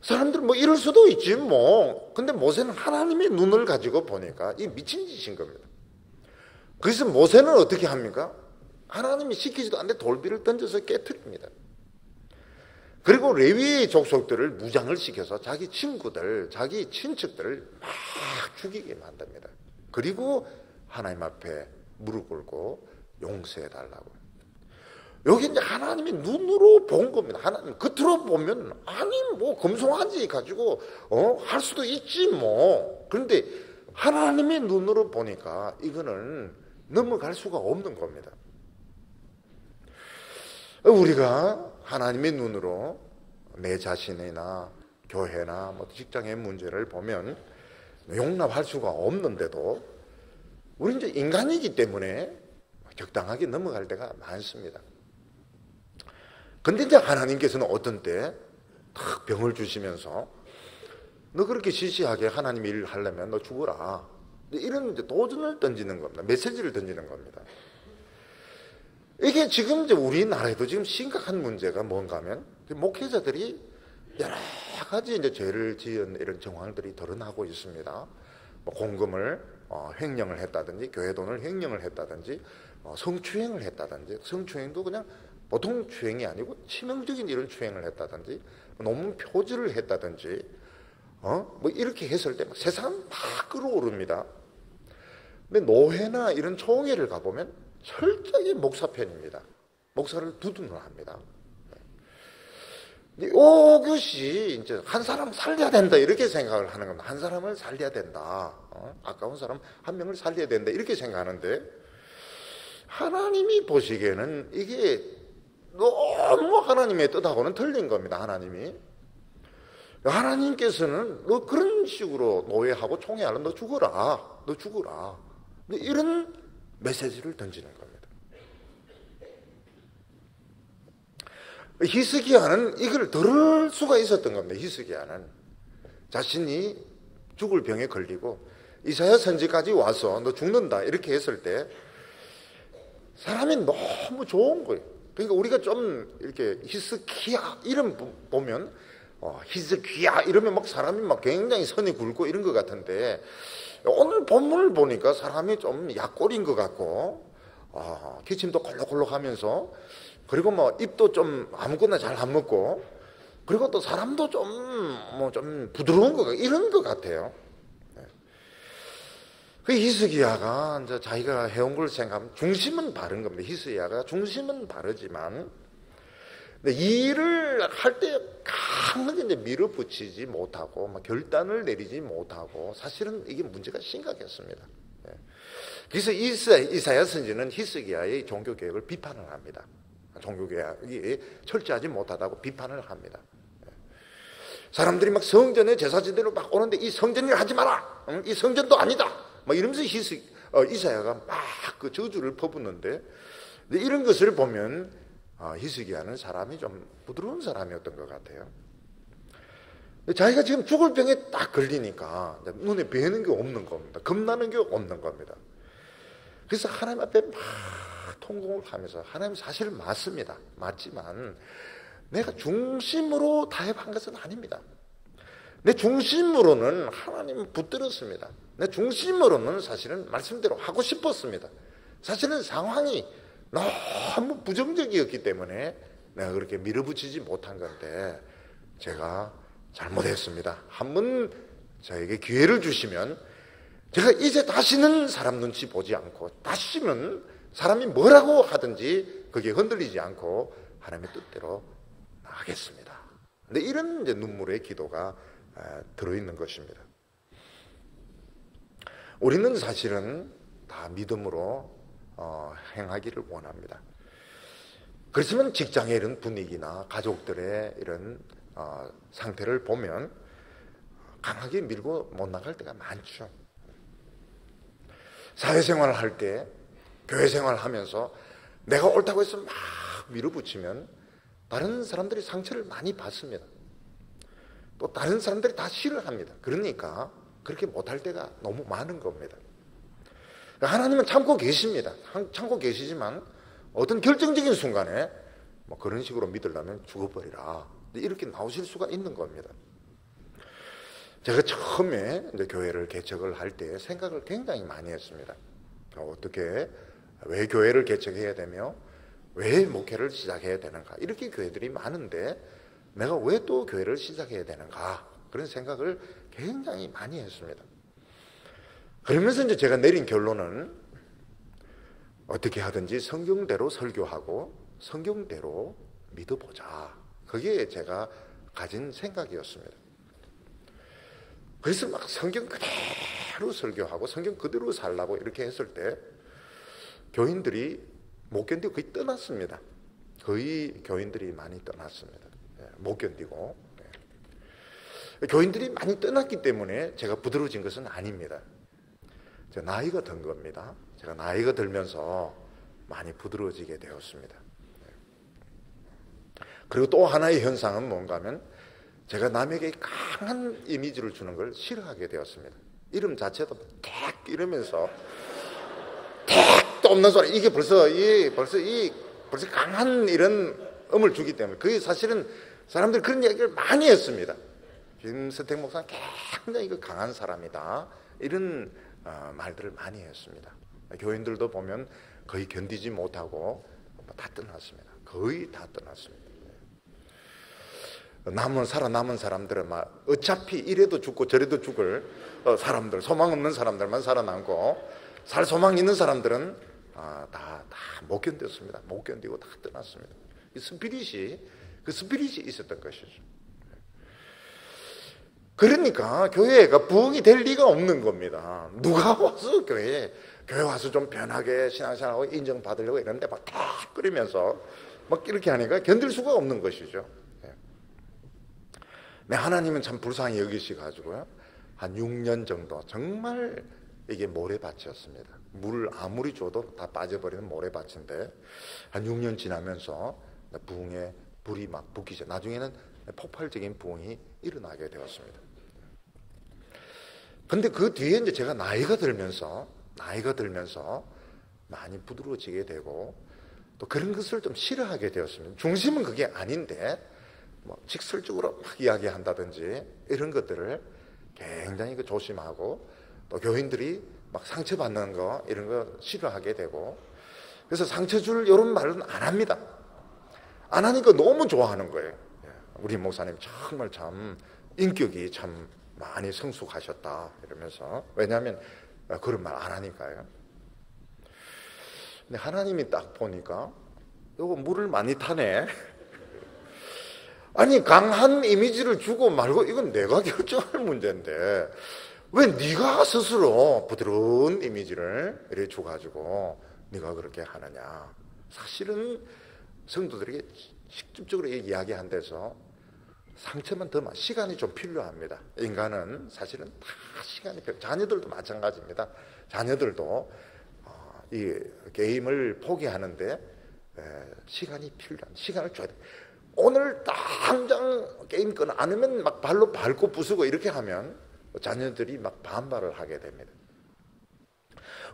사람들은 뭐 이럴 수도 있지 뭐. 근데 모세는 하나님의 눈을 가지고 보니까 이 미친 짓인 겁니다. 그래서 모세는 어떻게 합니까? 하나님이 시키지도 않는데 돌비를 던져서 깨트립니다. 그리고 레위의 족속들을 무장을 시켜서 자기 친구들, 자기 친척들을 막 죽이게 만듭니다. 그리고 하나님 앞에 무릎 꿇고 용서해달라고. 여기 이제 하나님이 눈으로 본 겁니다. 하나님 겉으로 보면 아니 뭐 금송아지 가지고 할 수도 있지 뭐. 그런데 하나님의 눈으로 보니까 이거는 넘어갈 수가 없는 겁니다. 우리가 하나님의 눈으로 내 자신이나 교회나 뭐 직장의 문제를 보면 용납할 수가 없는데도 우리 이제 인간이기 때문에 적당하게 넘어갈 때가 많습니다. 근데 이제 하나님께서는 어떤 때 탁 병을 주시면서 너 그렇게 시시하게 하나님 일을 하려면 너 죽어라. 이런 이제 도전을 던지는 겁니다. 메시지를 던지는 겁니다. 이게 지금 이제 우리나라에도 지금 심각한 문제가 뭔가 하면 목회자들이 여러 가지 이제 죄를 지은 이런 정황들이 드러나고 있습니다. 뭐 공금을 횡령을 했다든지 교회 돈을 횡령을 했다든지 성추행을 했다든지 성추행도 그냥 보통 추행이 아니고 치명적인 이런 추행을 했다든지 논문 표절을 했다든지 뭐 이렇게 했을 때 세상은 다 끌어오릅니다. 근데 노회나 이런 총회를 가보면 철저히 목사 편입니다. 목사를 두둔을 합니다. 이것이 이제 한 사람 살려야 된다 이렇게 생각을 하는 겁니다. 한 사람을 살려야 된다. 아까운 사람 한 명을 살려야 된다 이렇게 생각하는데 하나님이 보시기에는 이게 너무 하나님의 뜻하고는 틀린 겁니다. 하나님께서는 너 그런 식으로 노예하고 총회하면 너 죽어라. 너 죽어라. 이런 메시지를 던지는 겁니다. 히스기야는 이걸 들을 수가 있었던 겁니다. 히스기야는 자신이 죽을 병에 걸리고 이사야 선지까지 와서 너 죽는다 이렇게 했을 때 사람이 너무 좋은 거예요. 그러니까 우리가 좀 이렇게 히스기야 이름 보면 히스기야 이러면 막 사람이 막 굉장히 선이 굵고 이런 것 같은데 오늘 본문을 보니까 사람이 좀 약골인 것 같고 기침도 콜록콜록하면서 그리고 뭐 입도 좀 아무거나 잘 안 먹고 그리고 또 사람도 좀 부드러운 것 같고 이런 것 같아요. 그 히스기야가 이제 자기가 해온 걸 생각하면 중심은 바른 겁니다. 히스기야가 중심은 바르지만 근데 이 일을 할 때 강하게 이제 밀어붙이지 못하고 막 결단을 내리지 못하고 사실은 이게 문제가 심각했습니다. 그래서 이사야 선지는 히스기야의 종교 개혁을 비판을 합니다. 종교 개혁이 철저하지 못하다고 비판을 합니다. 사람들이 막 성전에 제사지대로 막 오는데 이 성전을 하지 마라. 이 성전도 아니다. 막 이러면서 이사야가 막 그 저주를 퍼붓는데 이런 것을 보면 히스기야는 사람이 좀 부드러운 사람이었던 것 같아요. 자기가 지금 죽을 병에 딱 걸리니까 눈에 뵈는 게 없는 겁니다. 겁나는 게 없는 겁니다. 그래서 하나님 앞에 막 통곡을 하면서 하나님 사실 맞습니다. 맞지만 내가 중심으로 타협한 것은 아닙니다. 내 중심으로는 하나님을 붙들었습니다. 내 중심으로는 사실은 말씀대로 하고 싶었습니다. 사실은 상황이 너무 부정적이었기 때문에 내가 그렇게 밀어붙이지 못한 건데 제가 잘못했습니다. 한번 저에게 기회를 주시면 제가 이제 다시는 사람 눈치 보지 않고 다시는 사람이 뭐라고 하든지 그게 흔들리지 않고 하나님의 뜻대로 나가겠습니다. 근데 이런 이제 눈물의 기도가 들어있는 것입니다. 우리는 사실은 다 믿음으로 행하기를 원합니다. 그렇지만 직장의 이런 분위기나 가족들의 이런 상태를 보면 강하게 밀고 못 나갈 때가 많죠. 사회생활을 할 때, 교회 생활을 하면서 내가 옳다고 해서 막 밀어붙이면 다른 사람들이 상처를 많이 받습니다. 또 다른 사람들이 다 싫어합니다. 그러니까 그렇게 못할 때가 너무 많은 겁니다. 하나님은 참고 계십니다. 참고 계시지만 어떤 결정적인 순간에 뭐 그런 식으로 믿으려면 죽어버리라 이렇게 나오실 수가 있는 겁니다. 제가 처음에 이제 교회를 개척을 할 때 생각을 굉장히 많이 했습니다. 어떻게, 왜 교회를 개척해야 되며 왜 목회를 시작해야 되는가. 이렇게 교회들이 많은데 내가 왜 또 교회를 시작해야 되는가, 그런 생각을 굉장히 많이 했습니다. 그러면서 이제 제가 내린 결론은 어떻게 하든지 성경대로 설교하고 성경대로 믿어보자. 그게 제가 가진 생각이었습니다. 그래서 막 성경 그대로 설교하고 성경 그대로 살라고 이렇게 했을 때 교인들이 못 견디고 거의 떠났습니다. 거의 교인들이 많이 떠났습니다. 못 견디고. 교인들이 많이 떠났기 때문에 제가 부드러워진 것은 아닙니다. 제가 나이가 든 겁니다. 제가 나이가 들면서 많이 부드러워지게 되었습니다. 그리고 또 하나의 현상은 뭔가 하면 제가 남에게 강한 이미지를 주는 걸 싫어하게 되었습니다. 이름 자체도 탁 이러면서 탁도 없는 소리, 이게 벌써 강한 이런 음을 주기 때문에 그게 사실은 사람들이 그런 얘기를 많이 했습니다. 김선택 목사는 굉장히 강한 사람이다, 이런 말들을 많이 했습니다. 교인들도 보면 거의 견디지 못하고 다 떠났습니다. 거의 다 떠났습니다. 살아남은 사람들은 막 어차피 이래도 죽고 저래도 죽을 사람들, 소망 없는 사람들만 살아남고 살 소망 있는 사람들은 다 못 견뎠습니다. 못 견디고 다 떠났습니다. 그 스피릿이 있었던 것이죠. 그러니까 교회가 부흥이 될 리가 없는 겁니다. 누가 와서 교회 와서 좀 편하게 신앙생활하고 인정받으려고 이런데 막 탁 끓이면서 막 이렇게 하니까 견딜 수가 없는 것이죠. 네, 하나님은 참 불쌍히 여기셔가지고요, 한 6년 정도 정말 이게 모래밭이었습니다. 물을 아무리 줘도 다 빠져버리는 모래밭인데 한 6년 지나면서 부흥의 불이 막 붙기 시작. 나중에는 폭발적인 부흥이 일어나게 되었습니다. 근데 그 뒤에 이제 제가 나이가 들면서 많이 부드러워지게 되고 또 그런 것을 좀 싫어하게 되었습니다. 중심은 그게 아닌데 뭐 직설적으로 막 이야기한다든지 이런 것들을 굉장히 조심하고, 또 교인들이 막 상처받는 거 이런 거 싫어하게 되고, 그래서 상처 줄 이런 말은 안 합니다. 안 하니까 너무 좋아하는 거예요. 우리 목사님 정말 참 인격이 참 많이 성숙하셨다 이러면서. 왜냐하면 그런 말 안 하니까요. 근데 하나님이 딱 보니까 이거 물을 많이 타네. 아니, 강한 이미지를 주고 말고 이건 내가 결정할 문제인데 왜 네가 스스로 부드러운 이미지를 이렇게 줘가지고 네가 그렇게 하느냐. 사실은 성도들에게 직접적으로 이야기한 데서 상처만 더 많이, 시간이 좀 필요합니다. 인간은 사실은 다 시간이 필요. 자녀들도 마찬가지입니다. 자녀들도 이 게임을 포기하는데 시간이 필요한, 시간을 줘야 돼. 오늘 당장 게임 끈 안 하면 막 발로 밟고 부수고 이렇게 하면 자녀들이 막 반발을 하게 됩니다.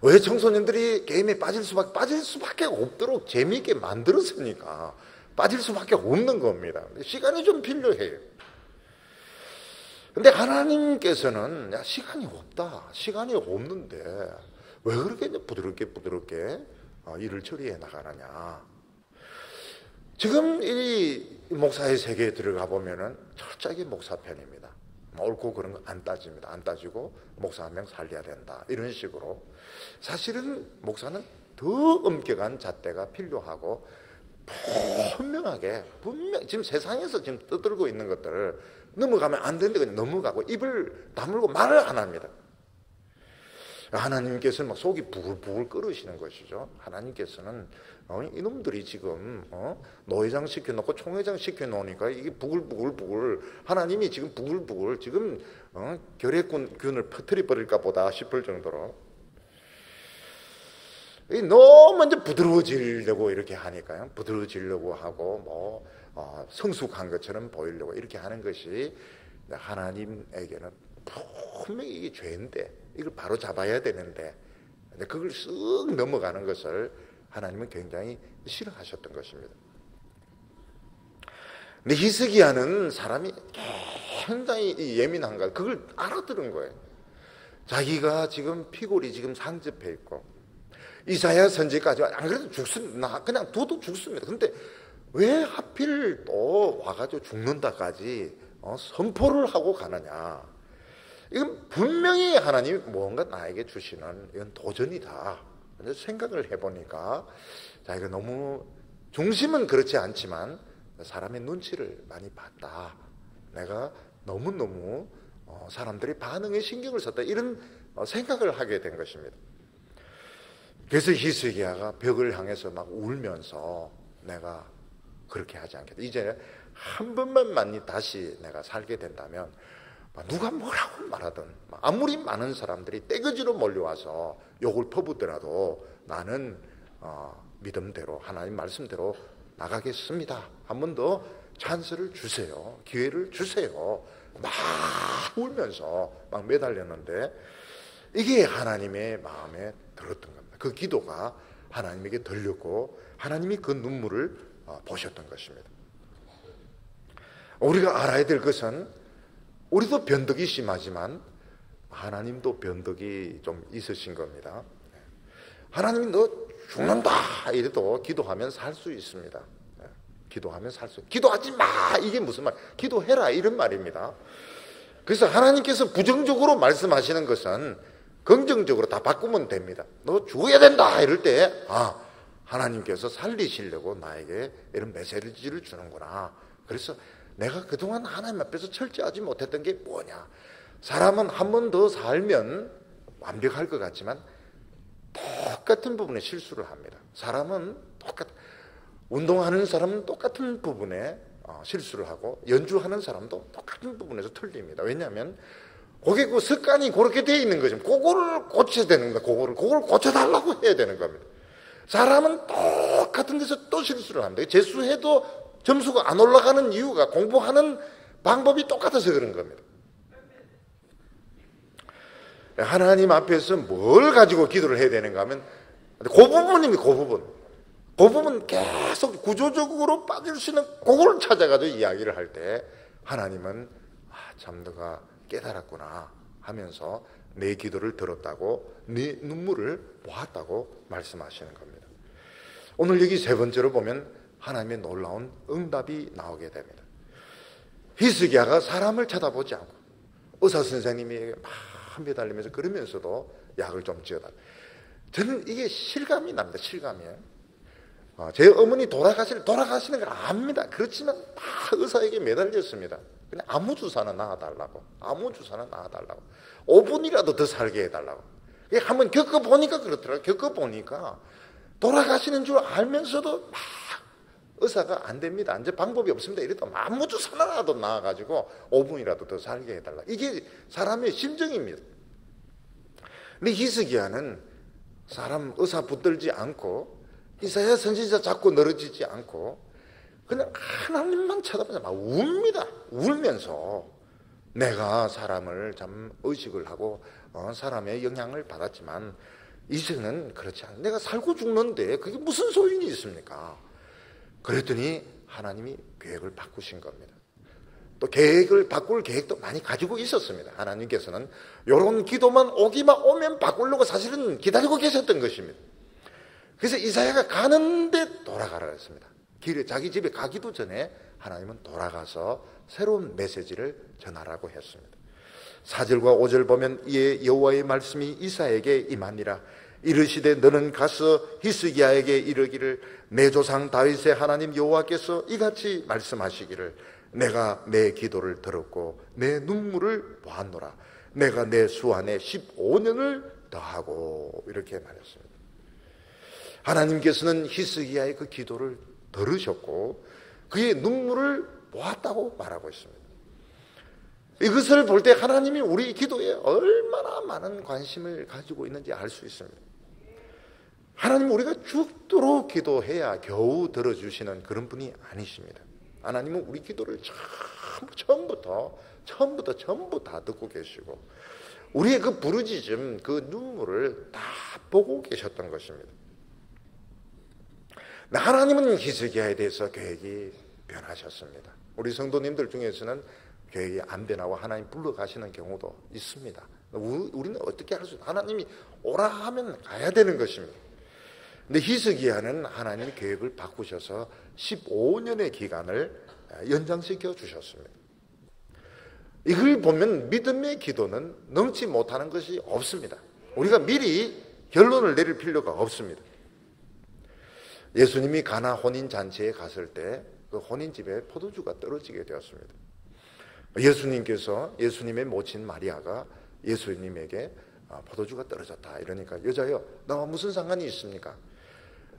왜 청소년들이 게임에 빠질 수밖에 없도록 재미있게 만들었으니까 빠질 수밖에 없는 겁니다. 시간이 좀 필요해요. 근데 하나님께서는 야, 시간이 없다. 시간이 없는데 왜 그렇게 부드럽게 일을 처리해 나가느냐. 지금 이 목사의 세계에 들어가 보면은 철저하게 목사 편입니다. 옳고 그런 거 안 따집니다. 안 따지고 목사 한 명 살려야 된다. 이런 식으로. 사실은 목사는 더 엄격한 잣대가 필요하고 분명 지금 세상에서 지금 떠들고 있는 것들을 넘어가면 안 되는데 그냥 넘어가고 입을 다물고 말을 안 합니다. 하나님께서는 막 속이 부글부글 끓으시는 것이죠. 하나님께서는 이놈들이 지금 노회장 시켜놓고 총회장 시켜놓으니까 이게 부글부글, 하나님이 지금 부글부글 지금 결핵균을 퍼뜨려버릴까 보다 싶을 정도로 너무 이제 부드러워지려고 이렇게 하니까요. 부드러워지려고 하고 성숙한 것처럼 보이려고 이렇게 하는 것이 하나님에게는 분명히 이게 죄인데 이걸 바로 잡아야 되는데 그걸 쓱 넘어가는 것을 하나님은 굉장히 싫어하셨던 것입니다. 근데 히스기야는 사람이 상당히 예민한가 그걸 알아들은 거예요. 자기가 지금 피골이 지금 상접해 있고 이사야 선지까지 안 그래도 죽습니다. 그냥 둬도 죽습니다. 근데 왜 하필 또 와가지고 죽는다까지 선포를 하고 가느냐. 이건 분명히 하나님이 무언가 나에게 주시는 이건 도전이다. 생각을 해보니까 자, 이거 너무 중심은 그렇지 않지만 사람의 눈치를 많이 봤다. 내가 너무너무 사람들이 반응에 신경을 썼다. 이런 생각을 하게 된 것입니다. 그래서 히스기야가 벽을 향해서 막 울면서 내가 그렇게 하지 않겠다. 이제 한 번만 다시 내가 살게 된다면 누가 뭐라고 말하든 아무리 많은 사람들이 떼거지로 몰려와서 욕을 퍼붓더라도 나는 믿음대로 하나님 말씀대로 나가겠습니다. 한 번 더 찬스를 주세요. 기회를 주세요. 막 울면서 막 매달렸는데 이게 하나님의 마음에 들었던 겁니다. 그 기도가 하나님에게 들렸고 하나님이 그 눈물을 보셨던 것입니다. 우리가 알아야 될 것은 우리도 변덕이 심하지만 하나님도 변덕이 좀 있으신 겁니다. 하나님이 너 죽는다 이래도 기도하면 살 수 있습니다. 기도하면 살 수. 기도하지 마 이게 무슨 말? 기도해라 이런 말입니다. 그래서 하나님께서 부정적으로 말씀하시는 것은 긍정적으로 다 바꾸면 됩니다. 너 죽어야 된다 이럴 때 하나님께서 살리시려고 나에게 이런 메시지를 주는구나. 그래서 내가 그동안 하나님 앞에서 철저하지 못했던 게 뭐냐. 사람은 한 번 더 살면 완벽할 것 같지만 똑같은 부분에 실수를 합니다. 사람은 운동하는 사람은 똑같은 부분에 실수를 하고 연주하는 사람도 똑같은 부분에서 틀립니다. 왜냐하면 그게 그 습관이 그렇게 되어 있는 거죠. 그거를 고쳐야 되는 거예요. 그걸 고쳐달라고 해야 되는 겁니다. 사람은 똑같은 데서 또 실수를 합니다. 재수해도 점수가 안 올라가는 이유가 공부하는 방법이 똑같아서 그런 겁니다. 하나님 앞에서 뭘 가지고 기도를 해야 되는가 하면 그 부분입니다. 그 부분 계속 구조적으로 빠질 수 있는 그걸 찾아가지고 이야기를 할 때 하나님은 참 너가 깨달았구나 하면서 내 기도를 들었다고 네 눈물을 보았다고 말씀하시는 겁니다. 오늘 여기 세 번째로 보면 하나님의 놀라운 응답이 나오게 됩니다. 히스기야가 사람을 쳐다보지 않고 의사 선생님이 막 매달리면서 그러면서도 약을 좀 지어달라. 저는 이게 실감이 납니다. 실감이에요. 제 어머니 돌아가시는 걸 압니다. 그렇지만 다 의사에게 매달렸습니다. 그냥 아무 주사나 놔달라고. 5분이라도 더 살게 해달라고. 한번 겪어보니까 그렇더라고요. 겪어보니까 돌아가시는 줄 알면서도 막 의사가 안 됩니다. 이제 방법이 없습니다. 이래도 아무 주사나라도 놔가지고 5분이라도 더 살게 해달라. 이게 사람의 심정입니다. 근데 히스기야는 사람 의사 붙들지 않고 이사야 선지자 잡고 늘어지지 않고 그냥 하나님만 쳐다보자 막 웁니다. 울면서 내가 사람을 참 의식을 하고 사람의 영향을 받았지만 이제는 그렇지 않아. 내가 살고 죽는데 그게 무슨 소용이 있습니까? 그랬더니 하나님이 계획을 바꾸신 겁니다. 또 계획을 바꿀 계획도 많이 가지고 있었습니다. 하나님께서는 이런 기도만 오면 바꾸려고 사실은 기다리고 계셨던 것입니다. 그래서 이사야가 가는데 돌아가라 했습니다. 자기 집에 가기도 전에 하나님은 돌아가서 새로운 메시지를 전하라고 했습니다. 4절과 5절 보면 이에 여호와의 말씀이 이사야에게 임하니라. 이르시되 너는 가서 히스기야에게 이르기를 내 조상 다윗의 하나님 여호와께서 이같이 말씀하시기를 내가 내 기도를 들었고 내 눈물을 보았노라. 내가 내 수안에 15년을 더하고 이렇게 말했습니다. 하나님께서는 히스기야의 그 기도를 들으셨고 그의 눈물을 보았다고 말하고 있습니다. 이것을 볼 때 하나님이 우리 기도에 얼마나 많은 관심을 가지고 있는지 알 수 있습니다. 하나님은 우리가 죽도록 기도해야 겨우 들어주시는 그런 분이 아니십니다. 하나님은 우리 기도를 처음부터 전부 다 듣고 계시고 우리의 그 부르짖음, 그 눈물을 다 보고 계셨던 것입니다. 하나님은 히스기야에 대해서 계획이 변하셨습니다. 우리 성도님들 중에서는 계획이 안 변하고 하나님 불러가시는 경우도 있습니다. 우리는 어떻게 할 수 있어요? 하나님이 오라 하면 가야 되는 것입니다. 근데 히스기야는 하나님이 계획을 바꾸셔서 15년의 기간을 연장시켜 주셨습니다. 이걸 보면 믿음의 기도는 넘지 못하는 것이 없습니다. 우리가 미리 결론을 내릴 필요가 없습니다. 예수님이 가나 혼인잔치에 갔을 때 그 혼인집에 포도주가 떨어지게 되었습니다. 예수님께서 예수님의 모친 마리아가 예수님에게 포도주가 떨어졌다 이러니까 여자여 나와 무슨 상관이 있습니까?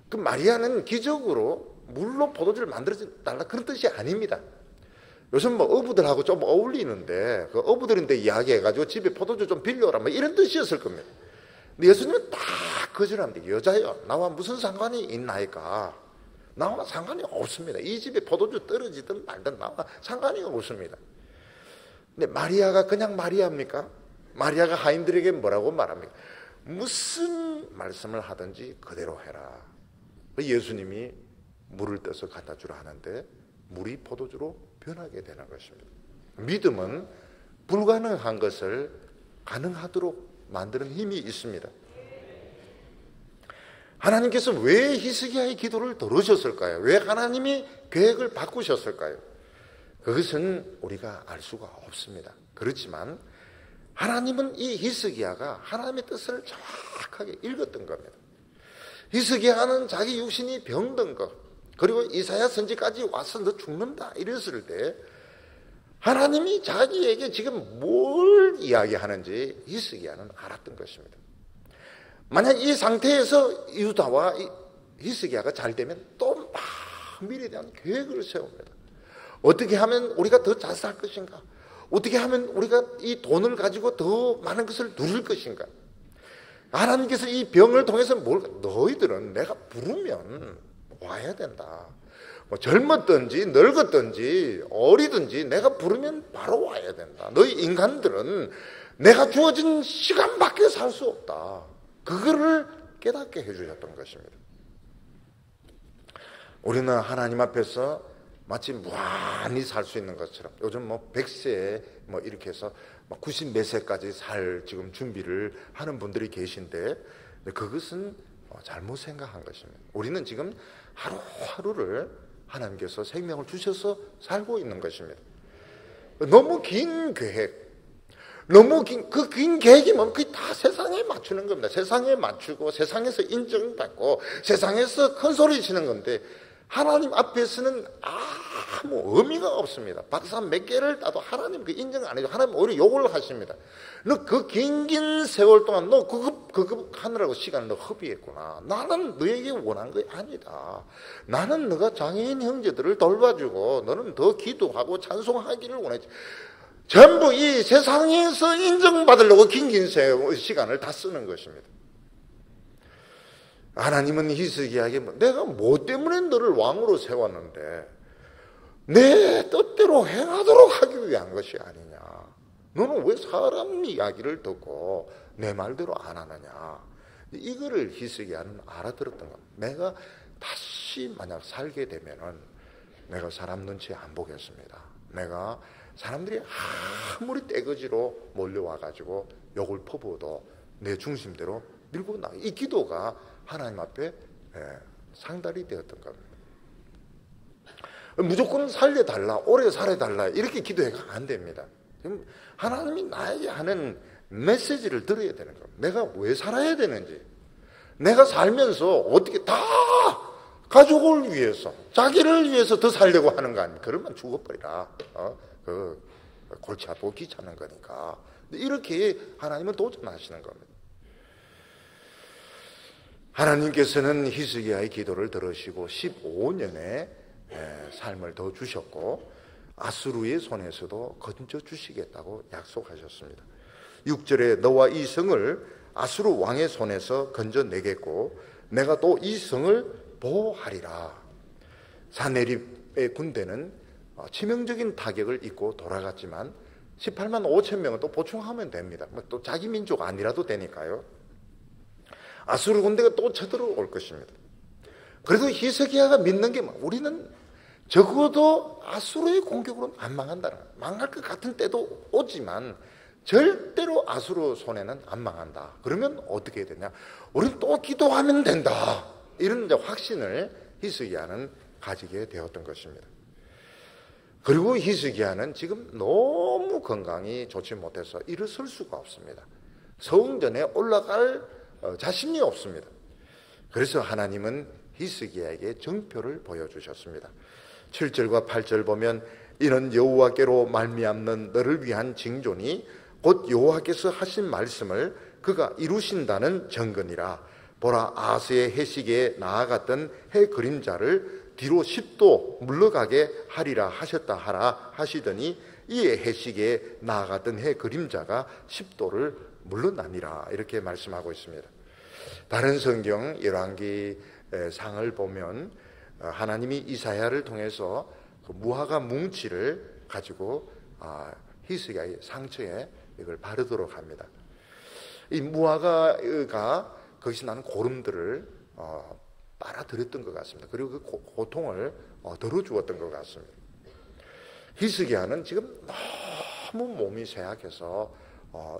그 마리아는 기적으로 물로 포도주를 만들어 달라 그런 뜻이 아닙니다. 요즘 뭐 어부들하고 좀 어울리는데 그 어부들인데 이야기해가지고 집에 포도주 좀 빌려오라 뭐 이런 뜻이었을 겁니다. 근데 예수님은 딱 거절합니다. 여자여 나와 무슨 상관이 있나이까? 나와 상관이 없습니다. 이 집에 포도주 떨어지든 말든 나와 상관이 없습니다. 근데 마리아가 그냥 마리아입니까? 마리아가 하인들에게 뭐라고 말합니까? 무슨 말씀을 하든지 그대로 해라. 예수님이 물을 떠서 갖다 주라 하는데 물이 포도주로 변하게 되는 것입니다. 믿음은 불가능한 것을 가능하도록 만드는 힘이 있습니다. 하나님께서 왜 히스기야의 기도를 들으셨을까요? 왜 하나님이 계획을 바꾸셨을까요? 그것은 우리가 알 수가 없습니다. 그렇지만 하나님은 이 히스기야가 하나님의 뜻을 정확하게 읽었던 겁니다. 히스기야는 자기 육신이 병든 것, 그리고 이사야 선지까지 와서 너 죽는다 이랬을 때 하나님이 자기에게 지금 뭘 이야기하는지 히스기야는 알았던 것입니다. 만약 이 상태에서 유다와 히스기야가 잘 되면 또 미래에 대한 계획을 세웁니다. 어떻게 하면 우리가 더 잘 살 것인가? 어떻게 하면 우리가 이 돈을 가지고 더 많은 것을 누릴 것인가? 하나님께서 이 병을 통해서 너희들은 내가 부르면 와야 된다. 뭐 젊었든지 늙었든지 어리든지 내가 부르면 바로 와야 된다. 너희 인간들은 내가 주어진 시간밖에 살 수 없다. 그거를 깨닫게 해주셨던 것입니다. 우리는 하나님 앞에서 마치 무한히 살 수 있는 것처럼 요즘 뭐 100세 뭐 이렇게 해서 90 몇 세까지 살 지금 준비를 하는 분들이 계신데 그것은 잘못 생각한 것입니다. 우리는 지금 하루하루를 하나님께서 생명을 주셔서 살고 있는 것입니다. 너무 긴 계획, 너무 긴 계획이면 그게 다 세상에 맞추는 겁니다. 세상에 맞추고 세상에서 인정받고 세상에서 큰 소리 치는 건데 하나님 앞에서는 아무 의미가 없습니다. 박사 몇 개를 따도 하나님 그 인정 안 해줘. 하나님 오히려 욕을 하십니다. 너 그 긴 세월 동안 너 그거 하느라고 시간을 너 허비했구나. 나는 너에게 원한 게 아니다. 나는 너가 장애인 형제들을 돌봐주고 너는 더 기도하고 찬송하기를 원했지. 전부 이 세상에서 인정받으려고 긴 시간을 다 쓰는 것입니다. 하나님은 히스기야에게 내가 뭐 때문에 너를 왕으로 세웠는데 내 뜻대로 행하도록 하기 위한 것이 아니냐. 너는 왜 사람 이야기를 듣고 내 말대로 안 하느냐. 이거를 히스기야는 알아들었던 겁니다. 내가 다시 만약 살게 되면은 내가 사람 눈치 안 보겠습니다. 내가 사람들이 아무리 떼거지로 몰려와가지고 욕을 퍼부어도 내 중심대로 밀고 나가. 이 기도가 하나님 앞에 상달이 되었던 겁니다. 무조건 살려달라, 오래 살아달라 이렇게 기도해가 안 됩니다. 하나님이 나에게 하는 메시지를 들어야 되는 겁니다. 내가 왜 살아야 되는지, 내가 살면서 어떻게 다 가족을 위해서, 자기를 위해서 더 살려고 하는 거 아닙니까? 그러면 죽어버리라. 골치 아프고 귀찮은 거니까. 이렇게 하나님은 도전하시는 겁니다. 하나님께서는 히스기야의 기도를 들으시고 15년의 삶을 더 주셨고 아수르의 손에서도 건져 주시겠다고 약속하셨습니다. 6절에 너와 이 성을 아수르 왕의 손에서 건져내겠고 내가 또 이 성을 보호하리라. 사네립의 군대는 치명적인 타격을 입고 돌아갔지만 18만 5천 명은 또 보충하면 됩니다. 또 자기 민족 아니라도 되니까요. 아수르 군대가 또 쳐들어올 것입니다. 그래도 히스기야가 믿는 게 우리는 적어도 아수르의 공격으로는 안 망한다는 거예요. 망할 것 같은 때도 오지만 절대로 아수르 손에는 안 망한다. 그러면 어떻게 해야 되냐? 우리는 또 기도하면 된다. 이런 이제 확신을 히스기야는 가지게 되었던 것입니다. 그리고 히스기야는 지금 너무 건강이 좋지 못해서 일어설 수가 없습니다. 성전에 올라갈 자신이 없습니다. 그래서 하나님은 히스기야에게 정표를 보여주셨습니다. 7절과 8절 보면 이는 여호와께로 말미암는 너를 위한 징조니 곧 여호와께서 하신 말씀을 그가 이루신다는 증거니라. 보라, 아스의 해시계에 나아갔던 해 그림자를 뒤로 10도 물러가게 하리라 하셨다 하라 하시더니 이에 해시계에 나아갔던 해 그림자가 10도를 물러나니라. 이렇게 말씀하고 있습니다. 다른 성경 열왕기 상을 보면 하나님이 이사야를 통해서 그 무화과 뭉치를 가지고 히스기야의 상처에 이걸 바르도록 합니다. 이 무화과가 거기서 나는 고름들을 빨아들였던 것 같습니다. 그리고 그 고통을 덜어주었던 것 같습니다. 히스기야는 지금 너무 몸이 쇠약해서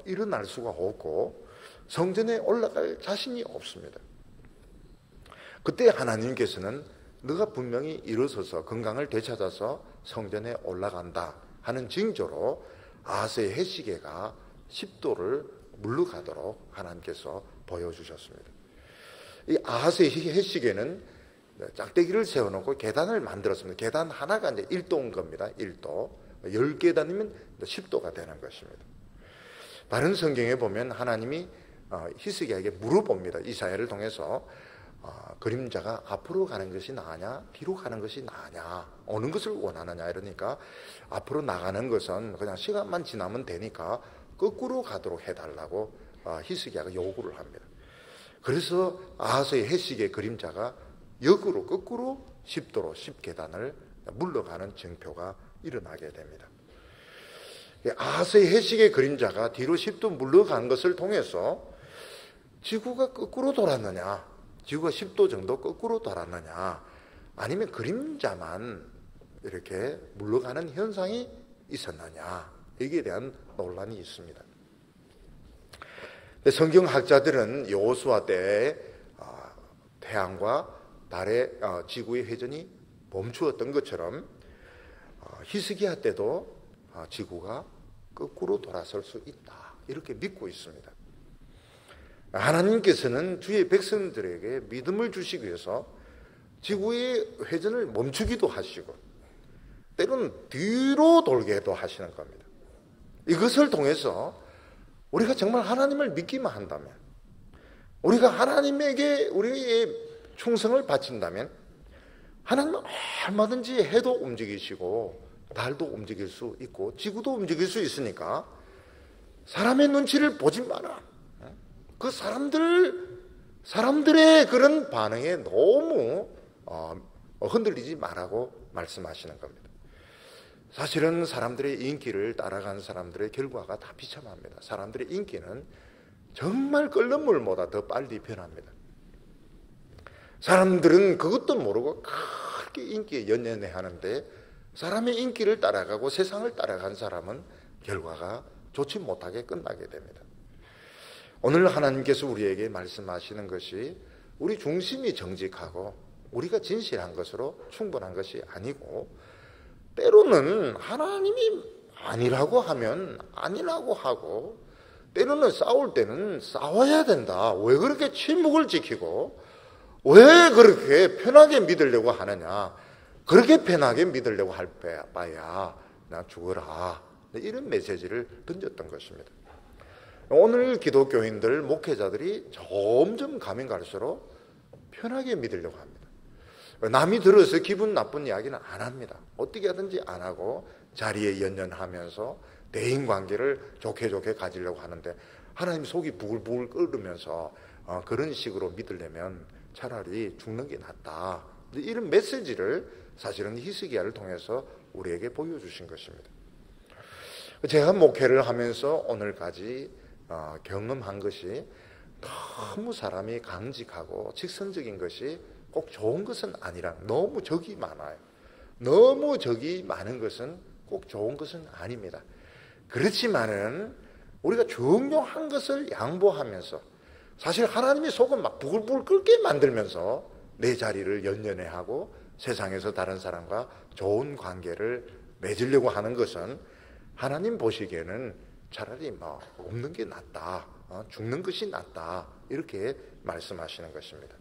일어날 수가 없고 성전에 올라갈 자신이 없습니다. 그때 하나님께서는 너가 분명히 일어서서 건강을 되찾아서 성전에 올라간다 하는 징조로 아스의 해시계가 10도를 물러가도록 하나님께서 보여주셨습니다. 이 아스의 해시계는 짝대기를 세워놓고 계단을 만들었습니다. 계단 하나가 이제 1도인 겁니다. 1도. 10계단이면 10도가 되는 것입니다. 다른 성경에 보면 하나님이 히스기야에게 물어봅니다. 이사야를 통해서 그림자가 앞으로 가는 것이 나으냐 뒤로 가는 것이 나으냐 어느 것을 원하느냐 이러니까 앞으로 나가는 것은 그냥 시간만 지나면 되니까 거꾸로 가도록 해달라고 히스기야가 요구를 합니다. 그래서 아하스의 해시계 그림자가 역으로 거꾸로 10도로 10계단을 물러가는 징표가 일어나게 됩니다. 아하스의 해시계 그림자가 뒤로 10도 물러간 것을 통해서 지구가 거꾸로 돌았느냐 지구가 10도 정도 거꾸로 돌았느냐 아니면 그림자만 이렇게 물러가는 현상이 있었느냐 여기에 대한 논란이 있습니다. 성경학자들은 여호수아 때에 태양과 달의 지구의 회전이 멈추었던 것처럼 히스기야 때도 지구가 거꾸로 돌아설 수 있다 이렇게 믿고 있습니다. 하나님께서는 주의 백성들에게 믿음을 주시기 위해서 지구의 회전을 멈추기도 하시고 때로는 뒤로 돌게도 하시는 겁니다. 이것을 통해서 우리가 정말 하나님을 믿기만 한다면 우리가 하나님에게 우리의 충성을 바친다면 하나님은 얼마든지 해도 움직이시고 달도 움직일 수 있고 지구도 움직일 수 있으니까 사람의 눈치를 보지 마라. 그 사람들의 그런 반응에 너무 흔들리지 말라고 말씀하시는 겁니다. 사실은 사람들의 인기를 따라간 사람들의 결과가 다 비참합니다. 사람들의 인기는 정말 끓는 물보다 더 빨리 변합니다. 사람들은 그것도 모르고 그렇게 인기에 연연해 하는데 사람의 인기를 따라가고 세상을 따라간 사람은 결과가 좋지 못하게 끝나게 됩니다. 오늘 하나님께서 우리에게 말씀하시는 것이 우리 중심이 정직하고 우리가 진실한 것으로 충분한 것이 아니고 때로는 하나님이 아니라고 하면 아니라고 하고 때로는 싸울 때는 싸워야 된다. 왜 그렇게 침묵을 지키고 왜 그렇게 편하게 믿으려고 하느냐. 그렇게 편하게 믿으려고 할 바야 나 죽어라. 이런 메시지를 던졌던 것입니다. 오늘 기독교인들, 목회자들이 점점 가면 갈수록 편하게 믿으려고 합니다. 남이 들어서 기분 나쁜 이야기는 안 합니다. 어떻게 하든지 안 하고 자리에 연연하면서 대인관계를 좋게 가지려고 하는데 하나님 속이 부글부글 끓으면서 그런 식으로 믿으려면 차라리 죽는 게 낫다. 이런 메시지를 사실은 히스기야를 통해서 우리에게 보여주신 것입니다. 제가 목회를 하면서 오늘까지 경험한 것이 너무 사람이 강직하고 직선적인 것이 꼭 좋은 것은 아니라 너무 적이 많아요. 너무 적이 많은 것은 꼭 좋은 것은 아닙니다. 그렇지만은 우리가 정령한 것을 양보하면서 사실 하나님의 속은 막 부글부글 끓게 만들면서 내 자리를 연연해하고 세상에서 다른 사람과 좋은 관계를 맺으려고 하는 것은 하나님 보시기에는 차라리 뭐 없는 게 낫다, 죽는 것이 낫다, 이렇게 말씀하시는 것입니다.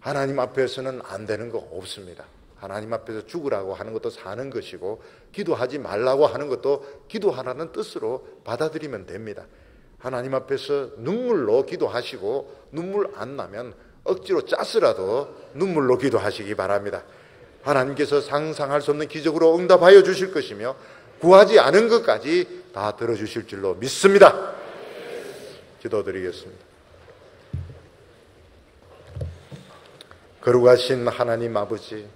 하나님 앞에서는 안 되는 거 없습니다. 하나님 앞에서 죽으라고 하는 것도 사는 것이고 기도하지 말라고 하는 것도 기도하라는 뜻으로 받아들이면 됩니다. 하나님 앞에서 눈물로 기도하시고 눈물 안 나면 억지로 짰으라도 눈물로 기도하시기 바랍니다. 하나님께서 상상할 수 없는 기적으로 응답하여 주실 것이며 구하지 않은 것까지 다 들어주실 줄로 믿습니다. 기도드리겠습니다. 거룩하신 하나님 아버지,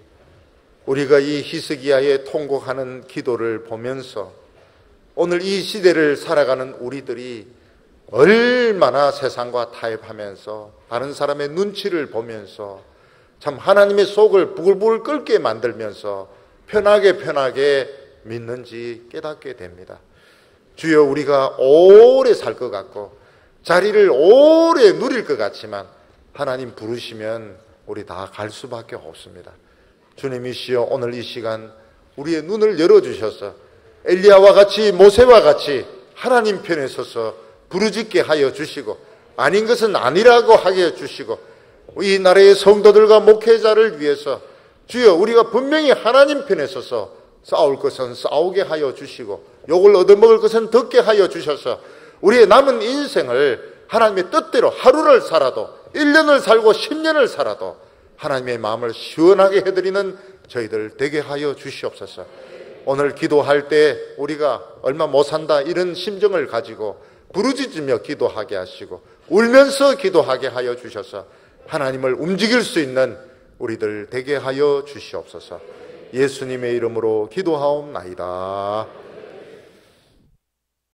우리가 이 히스기야의 통곡하는 기도를 보면서 오늘 이 시대를 살아가는 우리들이 얼마나 세상과 타협하면서 다른 사람의 눈치를 보면서 참 하나님의 속을 부글부글 끓게 만들면서 편하게 믿는지 깨닫게 됩니다. 주여, 우리가 오래 살 것 같고 자리를 오래 누릴 것 같지만 하나님 부르시면 우리 다 갈 수밖에 없습니다. 주님이시여, 오늘 이 시간 우리의 눈을 열어주셔서 엘리야와 같이 모세와 같이 하나님 편에 서서 부르짖게 하여 주시고 아닌 것은 아니라고 하게 해주시고 이 나라의 성도들과 목회자를 위해서 주여, 우리가 분명히 하나님 편에 서서 싸울 것은 싸우게 하여 주시고 욕을 얻어먹을 것은 듣게 하여 주셔서 우리의 남은 인생을 하나님의 뜻대로 하루를 살아도 1년을 살고 10년을 살아도 하나님의 마음을 시원하게 해드리는 저희들 되게 하여 주시옵소서. 오늘 기도할 때 우리가 얼마 못 산다 이런 심정을 가지고 부르짖으며 기도하게 하시고 울면서 기도하게 하여 주셔서 하나님을 움직일 수 있는 우리들 되게 하여 주시옵소서. 예수님의 이름으로 기도하옵나이다.